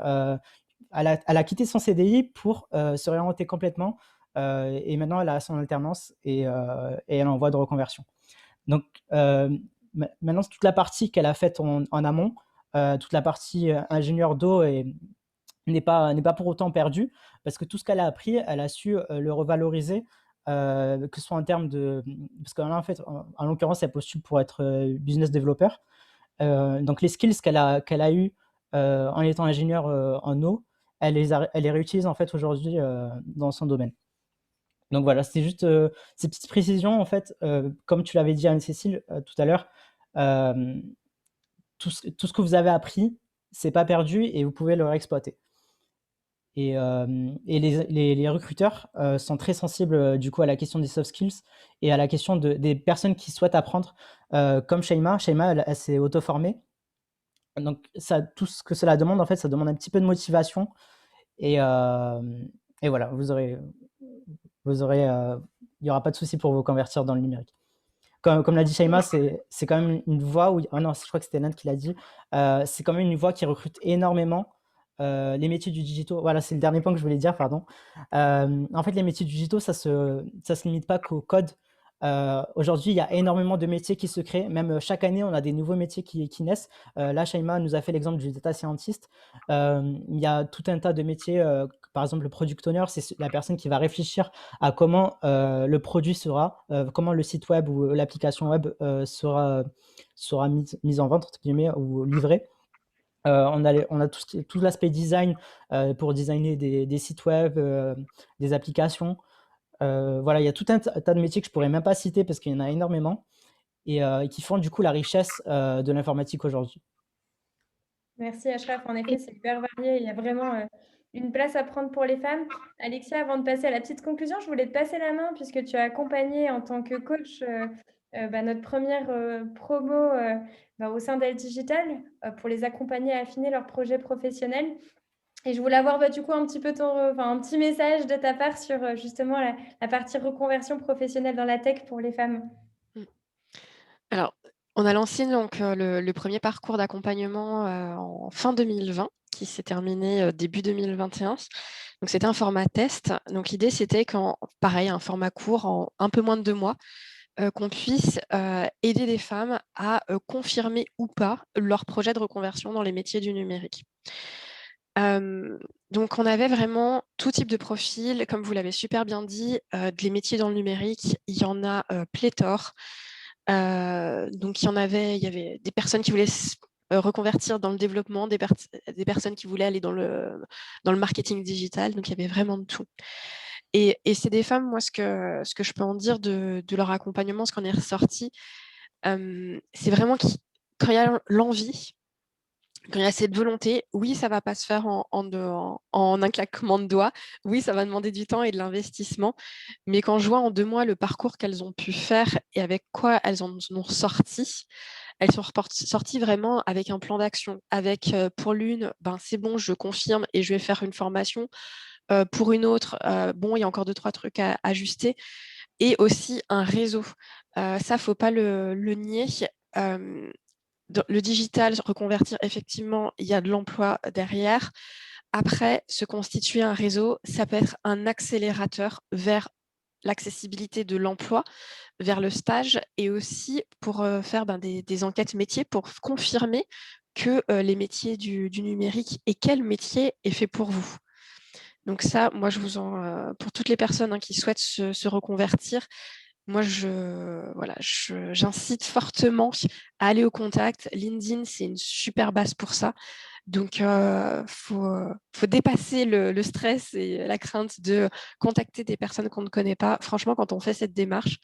Elle a quitté son CDI pour se réorienter complètement et maintenant elle a son alternance et elle est en voie de reconversion. Donc maintenant toute la partie qu'elle a faite en amont, toute la partie ingénieur d'eau n'est pas pour autant perdue parce que tout ce qu'elle a appris, elle a su le revaloriser, que ce soit en termes de... Parce que là, en fait, en l'occurrence, elle postule pour être business developer. Donc les skills qu'elle a eu en étant ingénieure en eau, elle les réutilise en fait aujourd'hui dans son domaine. Donc voilà, c'est juste ces petites précisions en fait, comme tu l'avais dit Anne-Cécile tout à l'heure, tout ce que vous avez appris, c'est pas perdu et vous pouvez le réexploiter. Et les recruteurs sont très sensibles du coup à la question des soft skills et à la question des personnes qui souhaitent apprendre, comme Shaima. Shaima, elle s'est auto-formée. Donc tout ce que cela demande, en fait, ça demande un petit peu de motivation. Et voilà, il n'y aura pas de souci pour vous convertir dans le numérique. Comme l'a dit Shaima, c'est quand même une voie où... Oh non, je crois que c'était Nan qui l'a dit. C'est quand même une voie qui recrute énormément. Les métiers du digital, voilà, c'est le dernier point que je voulais dire, pardon. En fait, les métiers du digital, ça se limite pas qu'au code. Aujourd'hui, il y a énormément de métiers qui se créent. Même chaque année, on a des nouveaux métiers qui naissent. Là, Shaima nous a fait l'exemple du data scientist. Il y a tout un tas de métiers. Par exemple, le product owner, c'est la personne qui va réfléchir à comment le produit sera, comment le site web ou l'application web sera mise en vente, entre guillemets, ou livrée. On a tout l'aspect design pour designer des sites web, des applications. Voilà, il y a tout un tas de métiers que je pourrais même pas citer parce qu'il y en a énormément et qui font du coup la richesse de l'informatique aujourd'hui. Merci Ashraf, en effet, c'est hyper varié. Il y a vraiment une place à prendre pour les femmes. Alexia, avant de passer à la petite conclusion, je voulais te passer la main puisque tu as accompagné en tant que coach notre première promo au sein d'El Digital pour les accompagner à affiner leurs projets professionnels. Et je voulais avoir du coup un petit peu un petit message de ta part sur justement la partie reconversion professionnelle dans la tech pour les femmes. Alors, on a lancé donc le premier parcours d'accompagnement en fin 2020, qui s'est terminé début 2021. Donc, c'était un format test. Donc, l'idée, c'était pareil, un format court en un peu moins de 2 mois, qu'on puisse aider des femmes à confirmer ou pas leur projet de reconversion dans les métiers du numérique. Donc, on avait vraiment tout type de profil. Comme vous l'avez super bien dit, les métiers dans le numérique, il y en a pléthore. Donc, il y avait des personnes qui voulaient reconvertir dans le développement, des personnes qui voulaient aller dans le marketing digital. Donc, il y avait vraiment de tout. Et c'est des femmes, moi, ce que je peux en dire de leur accompagnement, ce qu'on est ressorti, c'est vraiment quand il y a l'envie, quand il y a cette volonté, oui, ça ne va pas se faire en un claquement de doigts. Oui, ça va demander du temps et de l'investissement. Mais quand je vois en 2 mois le parcours qu'elles ont pu faire et avec quoi elles en ont sorti, elles sont sorties vraiment avec un plan d'action. Avec, pour l'une, c'est bon, je confirme et je vais faire une formation. Pour une autre, bon, il y a encore 2-3 trucs à ajuster. Et aussi un réseau. Ça, il ne faut pas le nier. Le digital, reconvertir, effectivement, il y a de l'emploi derrière. Après, se constituer un réseau, ça peut être un accélérateur vers l'accessibilité de l'emploi, vers le stage et aussi pour faire des enquêtes métiers pour confirmer que les métiers du numérique et quel métier est fait pour vous. Donc ça, moi, pour toutes les personnes qui souhaitent se reconvertir, moi, j'incite fortement à aller au contact. LinkedIn, c'est une super base pour ça. Donc, faut dépasser le stress et la crainte de contacter des personnes qu'on ne connaît pas. Franchement, quand on fait cette démarche,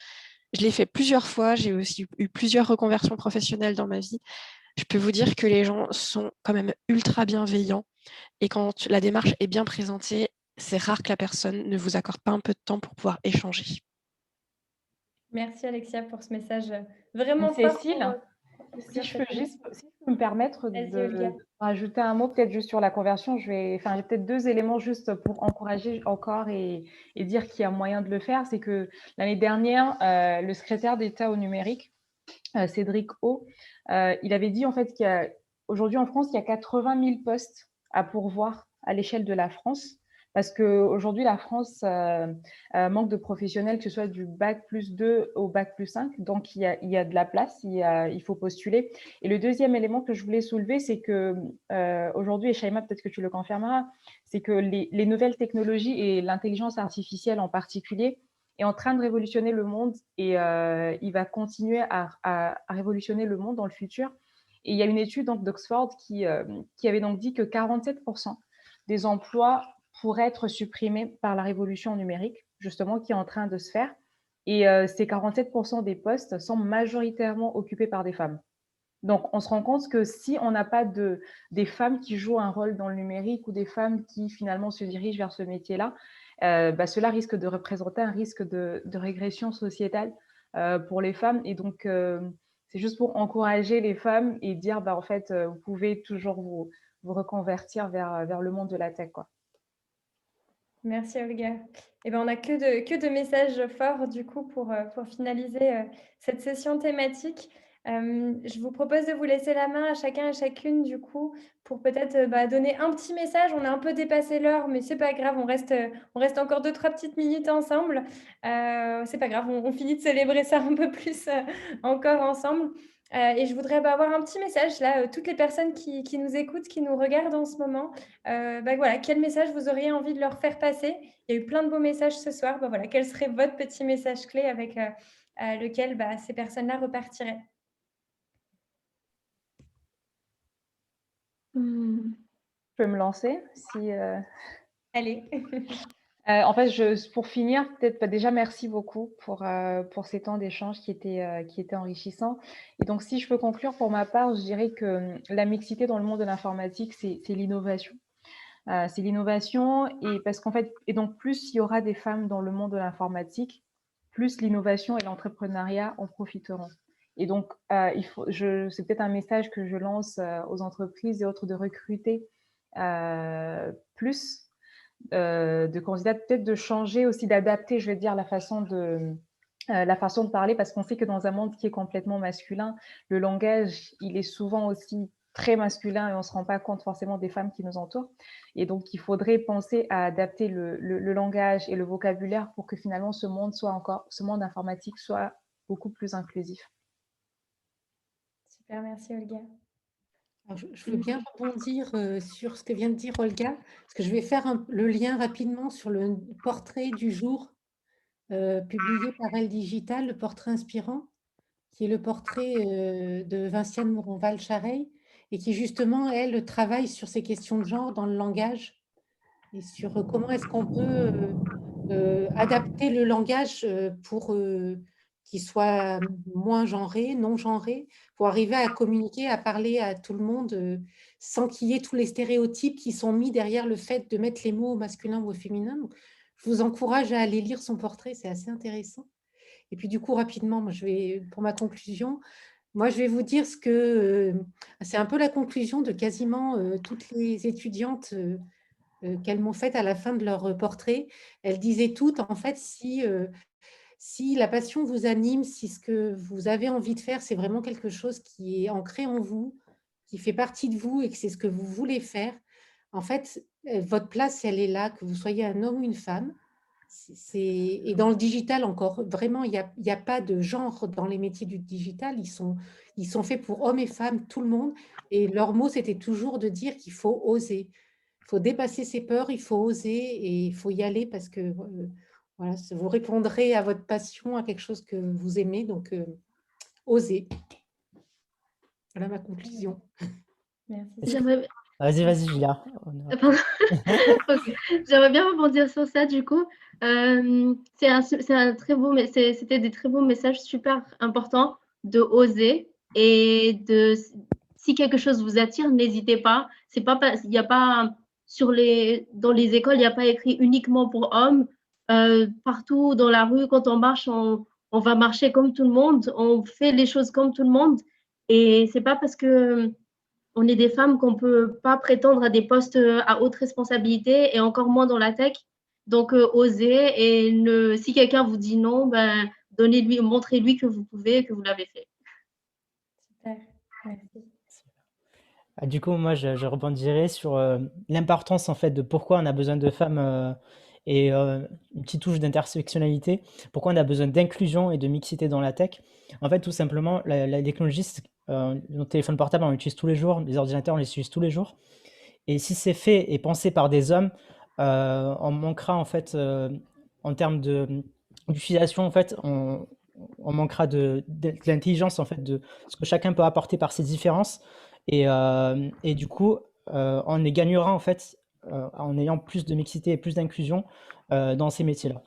je l'ai fait plusieurs fois. J'ai aussi eu plusieurs reconversions professionnelles dans ma vie. Je peux vous dire que les gens sont quand même ultra bienveillants. Et quand la démarche est bien présentée, c'est rare que la personne ne vous accorde pas un peu de temps pour pouvoir échanger. Merci Alexia pour ce message vraiment fort. Cécile, si je peux me permettre de rajouter un mot peut-être juste sur la conversion, j'ai peut-être 2 éléments juste pour encourager encore et dire qu'il y a moyen de le faire. C'est que l'année dernière, le secrétaire d'État au numérique, Cédric O, il avait dit en fait qu'aujourd'hui en France, il y a 80 000 postes à pourvoir à l'échelle de la France. Parce qu'aujourd'hui, la France manque de professionnels, que ce soit du bac+2 au bac+5. Donc, il y a de la place, il faut postuler. Et le deuxième élément que je voulais soulever, c'est que aujourd'hui, et Shaima, peut-être que tu le confirmeras, c'est que les nouvelles technologies et l'intelligence artificielle en particulier est en train de révolutionner le monde et il va continuer à révolutionner le monde dans le futur. Et il y a une étude d'Oxford qui avait donc dit que 47% des emplois pourraient être supprimés par la révolution numérique, justement, qui est en train de se faire. Et ces 47% des postes sont majoritairement occupés par des femmes. Donc, on se rend compte que si on n'a pas des femmes qui jouent un rôle dans le numérique ou des femmes qui finalement se dirigent vers ce métier-là, cela risque de représenter un risque de régression sociétale pour les femmes. Et donc, c'est juste pour encourager les femmes et dire, en fait, vous pouvez toujours vous reconvertir vers le monde de la tech, quoi. Merci Olga. On n'a que de messages forts du coup pour finaliser cette session thématique. Je vous propose de vous laisser la main à chacun et chacune, du coup, pour peut-être donner un petit message. On a un peu dépassé l'heure, mais c'est pas grave, on reste encore 2-3 petites minutes ensemble. C'est pas grave, on finit de célébrer ça un peu plus encore ensemble. Et je voudrais avoir un petit message là, toutes les personnes qui nous écoutent, qui nous regardent en ce moment. Voilà, quel message vous auriez envie de leur faire passer? Il y a eu plein de beaux messages ce soir. Voilà, quel serait votre petit message clé avec lequel ces personnes-là repartiraient? Je peux me lancer si. Allez. En fait, pour finir, peut-être déjà merci beaucoup pour ces temps d'échange qui étaient enrichissants. Et donc, si je peux conclure pour ma part, je dirais que la mixité dans le monde de l'informatique, c'est l'innovation. C'est l'innovation et parce qu'en fait, et donc plus il y aura des femmes dans le monde de l'informatique, plus l'innovation et l'entrepreneuriat en profiteront. Et donc, c'est peut-être un message que je lance aux entreprises et autres de recruter plus de candidats, peut-être de changer aussi, d'adapter, je vais dire, la façon de parler, parce qu'on sait que dans un monde qui est complètement masculin, le langage, il est souvent aussi très masculin et on ne se rend pas compte forcément des femmes qui nous entourent. Et donc, il faudrait penser à adapter le langage et le vocabulaire pour que finalement ce monde informatique soit beaucoup plus inclusif. Super, merci Olga. Alors, je veux bien rebondir sur ce que vient de dire Olga, parce que je vais faire le lien rapidement sur le portrait du jour publié par Elle Digital, le portrait inspirant, qui est le portrait de Vinciane Mouronval-Chareil, et qui justement, elle, travaille sur ces questions de genre dans le langage, et sur comment est-ce qu'on peut adapter le langage pour qu'il soit moins genré, non genré, pour arriver à communiquer, à parler à tout le monde sans qu'il y ait tous les stéréotypes qui sont mis derrière le fait de mettre les mots au masculin ou au féminin. Donc, je vous encourage à aller lire son portrait, c'est assez intéressant. Et puis du coup, rapidement, moi, pour ma conclusion, moi, je vais vous dire ce que c'est un peu la conclusion de quasiment toutes les étudiantes qu'elles m'ont faite à la fin de leur portrait. Elles disaient toutes, en fait, si la passion vous anime, si ce que vous avez envie de faire, c'est vraiment quelque chose qui est ancré en vous, qui fait partie de vous et que c'est ce que vous voulez faire, en fait, votre place, elle est là, que vous soyez un homme ou une femme. Et dans le digital encore, vraiment, il n'y a pas de genre dans les métiers du digital. Ils sont faits pour hommes et femmes, tout le monde. Et leur mot, c'était toujours de dire qu'il faut oser. Il faut dépasser ses peurs, il faut oser et il faut y aller parce que voilà, vous répondrez à votre passion, à quelque chose que vous aimez. Donc, osez. Voilà ma conclusion. Merci. Vas-y, Julia. Okay. J'aimerais bien rebondir sur ça, du coup. C'est un très beau, c'était des très beaux messages super importants de oser et si quelque chose vous attire, n'hésitez pas. Il n'y a pas dans les écoles, il n'y a pas écrit uniquement pour hommes. Partout dans la rue, quand on marche, on va marcher comme tout le monde, on fait les choses comme tout le monde. Et c'est pas parce que on est des femmes qu'on ne peut pas prétendre à des postes à haute responsabilité et encore moins dans la tech. Donc, osez et si quelqu'un vous dit non, montrez-lui que vous pouvez et que vous l'avez fait. Super, merci. Du coup, moi, je rebondirai sur l'importance en fait de pourquoi on a besoin de femmes et une petite touche d'intersectionnalité, pourquoi on a besoin d'inclusion et de mixité dans la tech. En fait, tout simplement, la technologie, nos téléphones portables, on les utilise tous les jours, les ordinateurs, on les utilise tous les jours. Et si c'est fait et pensé par des hommes, on manquera en fait, en termes d'utilisation, en fait, on manquera de l'intelligence en fait de ce que chacun peut apporter par ses différences. Et du coup, on y gagnera en fait en ayant plus de mixité et plus d'inclusion dans ces métiers-là.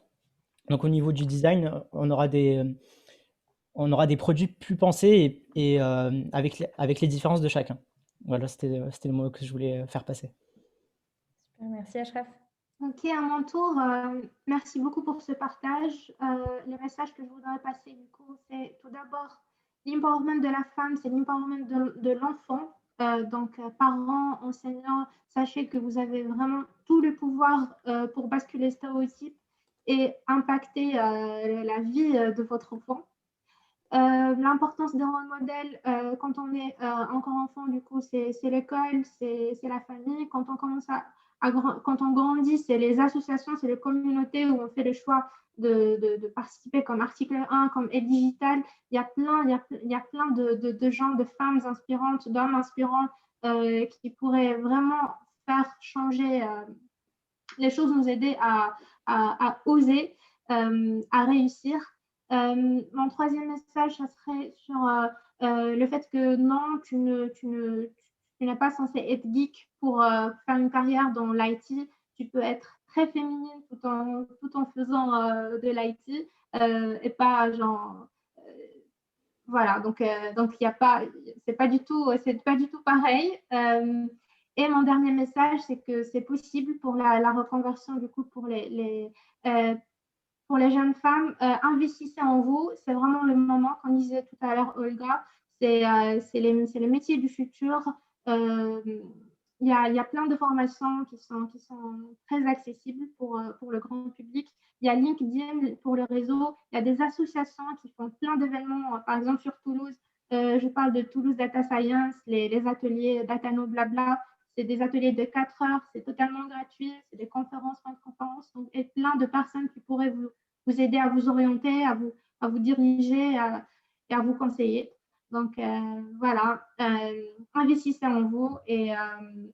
Donc au niveau du design, on aura des produits plus pensés et avec les différences de chacun. Voilà, c'était le mot que je voulais faire passer. Super, merci Achraf. Ok, à mon tour, merci beaucoup pour ce partage. Le message que je voudrais passer, du coup, c'est tout d'abord l'empowerment de la femme, c'est l'empowerment de l'enfant. Donc, parents, enseignants, sachez que vous avez vraiment tout le pouvoir pour basculer les stéréotypes et impacter la vie de votre enfant. L'importance des rôles modèles quand on est encore enfant, du coup, c'est l'école, c'est la famille. Quand on commence quand on grandit, c'est les associations, c'est les communautés où on fait le choix de participer comme article 1, comme aide digitale. Il y a plein de gens, de femmes inspirantes, d'hommes inspirants qui pourraient vraiment faire changer les choses, nous aider à oser, à réussir. Mon troisième message, ça serait sur le fait que non, tu n'es pas censé être geek pour faire une carrière dans l'IT. Tu peux être très féminine tout en faisant de l'IT et pas genre voilà, donc il y a pas, c'est pas du tout pareil. Et mon dernier message, c'est que c'est possible pour la reconversion, du coup, pour les jeunes femmes, investissez en vous. C'est vraiment le moment, comme disait tout à l'heure Olga, c'est les métiers du futur. Euh, il y a plein de formations qui sont très accessibles pour le grand public. Il y a LinkedIn pour le réseau. Il y a des associations qui font plein d'événements. Par exemple, sur Toulouse, je parle de Toulouse Data Science, les ateliers Datano Blabla. C'est des ateliers de 4 heures, c'est totalement gratuit, c'est des conférences, plein de conférences, donc, et plein de personnes qui pourraient vous aider à vous orienter, à vous diriger et à vous conseiller. Donc voilà, investissez en vous et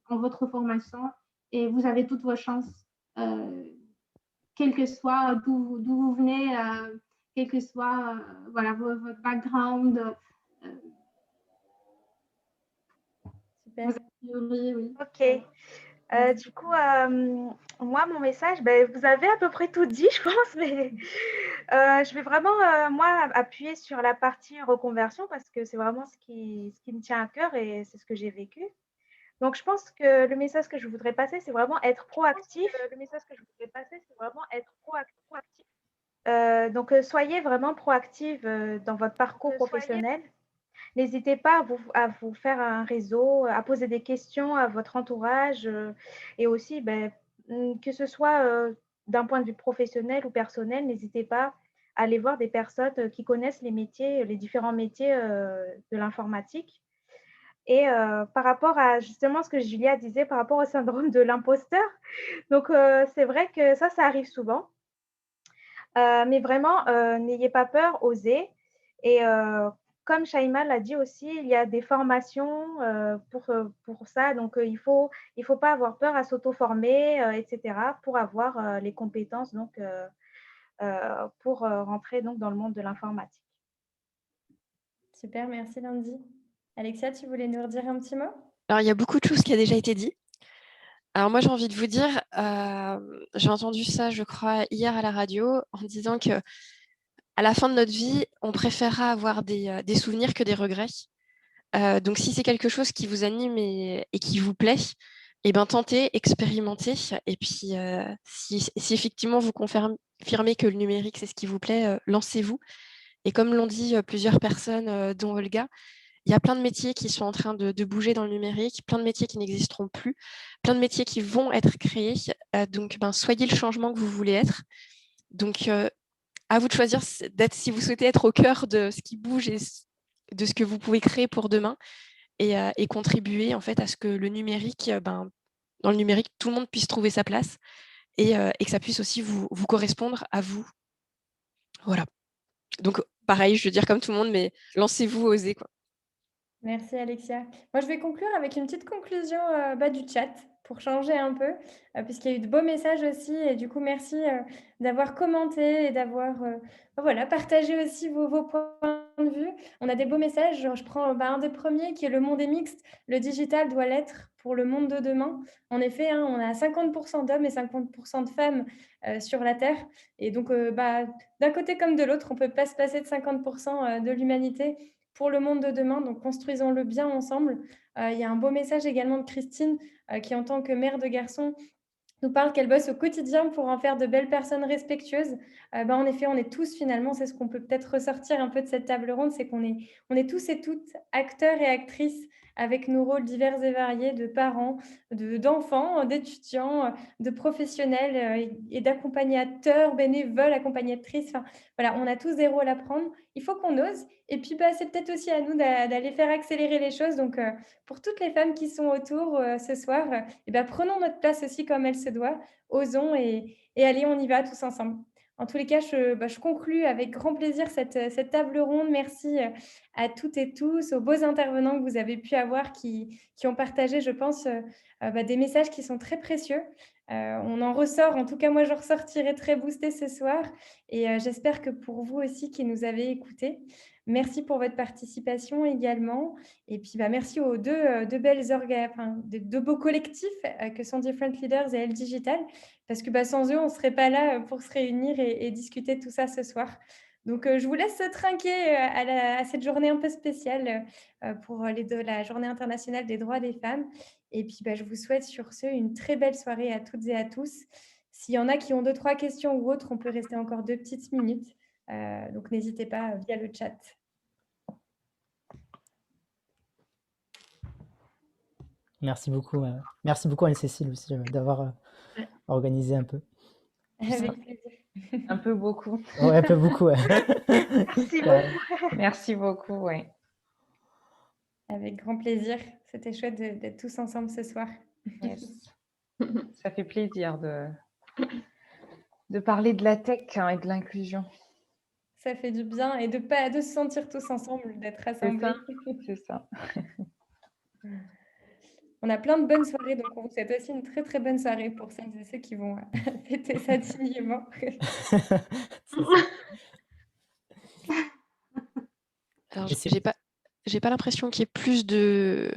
en votre formation et vous avez toutes vos chances, quel que soit d'où vous venez, quel que soit voilà, votre background. Super. Oui. Ok. Du coup, moi, mon message, ben, vous avez à peu près tout dit, je pense, mais je vais vraiment, moi, appuyer sur la partie reconversion parce que c'est vraiment ce qui me tient à cœur et c'est ce que j'ai vécu. Donc, je pense que le message que je voudrais passer, c'est vraiment être proactif. Donc, soyez vraiment proactive dans votre parcours professionnel. N'hésitez pas à vous faire un réseau, à poser des questions à votre entourage et aussi, que ce soit d'un point de vue professionnel ou personnel, n'hésitez pas à aller voir des personnes qui connaissent les métiers, les différents métiers de l'informatique. Et par rapport à justement ce que Julia disait par rapport au syndrome de l'imposteur, donc c'est vrai que ça arrive souvent. Mais vraiment, n'ayez pas peur, osez. Et comme Shaima l'a dit aussi, il y a des formations pour ça. Donc, il faut pas avoir peur à s'auto-former, etc., pour avoir les compétences donc, pour rentrer donc, dans le monde de l'informatique. Super, merci Lundi. Alexia, tu voulais nous redire un petit mot? Alors, il y a beaucoup de choses qui a déjà été dit. Alors moi, j'ai envie de vous dire, j'ai entendu ça, je crois, hier à la radio, en disant que à la fin de notre vie, on préférera avoir des souvenirs que des regrets. Donc, si c'est quelque chose qui vous anime et qui vous plaît, eh ben, tentez, expérimentez. Et puis, si effectivement vous confirmez que le numérique, c'est ce qui vous plaît, lancez-vous. Et comme l'ont dit plusieurs personnes, dont Olga, il y a plein de métiers qui sont en train de bouger dans le numérique, plein de métiers qui n'existeront plus, plein de métiers qui vont être créés. Donc, soyez le changement que vous voulez être. Donc, à vous de choisir si vous souhaitez être au cœur de ce qui bouge et de ce que vous pouvez créer pour demain et contribuer en fait à ce que le numérique, dans le numérique, tout le monde puisse trouver sa place et que ça puisse aussi vous correspondre à vous. Voilà. Donc, pareil, je veux dire comme tout le monde, mais lancez-vous, osez, quoi. Merci Alexia. Moi, je vais conclure avec une petite conclusion du chat pour changer un peu, puisqu'il y a eu de beaux messages aussi. Et du coup, merci d'avoir commenté et d'avoir voilà, partagé aussi vos points de vue. On a des beaux messages. Je prends un des premiers qui est: le monde est mixte. Le digital doit l'être pour le monde de demain. En effet, on a 50% d'hommes et 50% de femmes sur la Terre. Et donc, d'un côté comme de l'autre, on ne peut pas se passer de 50% de l'humanité pour le monde de demain, donc construisons-le bien ensemble. Il y a un beau message également de Christine qui, en tant que mère de garçon, nous parle qu'elle bosse au quotidien pour en faire de belles personnes respectueuses. En effet, on est tous finalement, c'est ce qu'on peut peut-être ressortir un peu de cette table ronde, c'est qu'on est tous et toutes acteurs et actrices avec nos rôles divers et variés de parents, d'enfants, d'étudiants, de professionnels et d'accompagnateurs, bénévoles, accompagnatrices. Enfin, voilà, on a tous des rôles à prendre. Il faut qu'on ose. Et puis, bah, c'est peut-être aussi à nous d'aller faire accélérer les choses. Donc, pour toutes les femmes qui sont autour ce soir, eh ben, prenons notre place aussi comme elle se doit. Osons et allez, on y va tous ensemble. En tous les cas, je conclus avec grand plaisir cette table ronde. Merci à toutes et tous, aux beaux intervenants que vous avez pu avoir qui ont partagé, je pense, des messages qui sont très précieux. On en ressort, en tout cas, moi, je ressortirai très boostée ce soir et j'espère que pour vous aussi qui nous avez écoutés. Merci pour votre participation également. Et puis, merci aux deux beaux collectifs que sont Different Leaders et Elle Digital, parce que sans eux, on ne serait pas là pour se réunir et discuter de tout ça ce soir. Donc, je vous laisse trinquer à cette journée un peu spéciale pour la Journée internationale des droits des femmes. Et puis, je vous souhaite sur ce une très belle soirée à toutes et à tous. S'il y en a qui ont 2-3 questions ou autres, on peut rester encore 2 petites minutes. Donc, n'hésitez pas via le chat. Merci beaucoup Anne-Cécile aussi d'avoir organisé un peu. Avec plaisir. Un peu beaucoup. Ouais, un peu beaucoup. Ouais. Merci beaucoup. Merci beaucoup, ouais. Avec grand plaisir. C'était chouette d'être tous ensemble ce soir. Yes. Ça fait plaisir de parler de la tech et de l'inclusion. Ça fait du bien et de se sentir tous ensemble, d'être rassemblés. C'est ça. On a plein de bonnes soirées, donc on vous souhaite aussi une très très bonne soirée pour celles et ceux qui vont fêter ça dignement. Alors, j'ai pas l'impression qu'il y ait plus de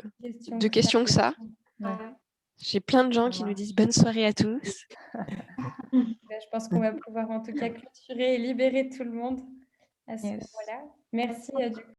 questions que ça. Ouais. J'ai plein de gens qui nous disent bonne soirée à tous. Je pense qu'on va pouvoir en tout cas clôturer et libérer tout le monde à ce Yes. moment-là. Merci du coup.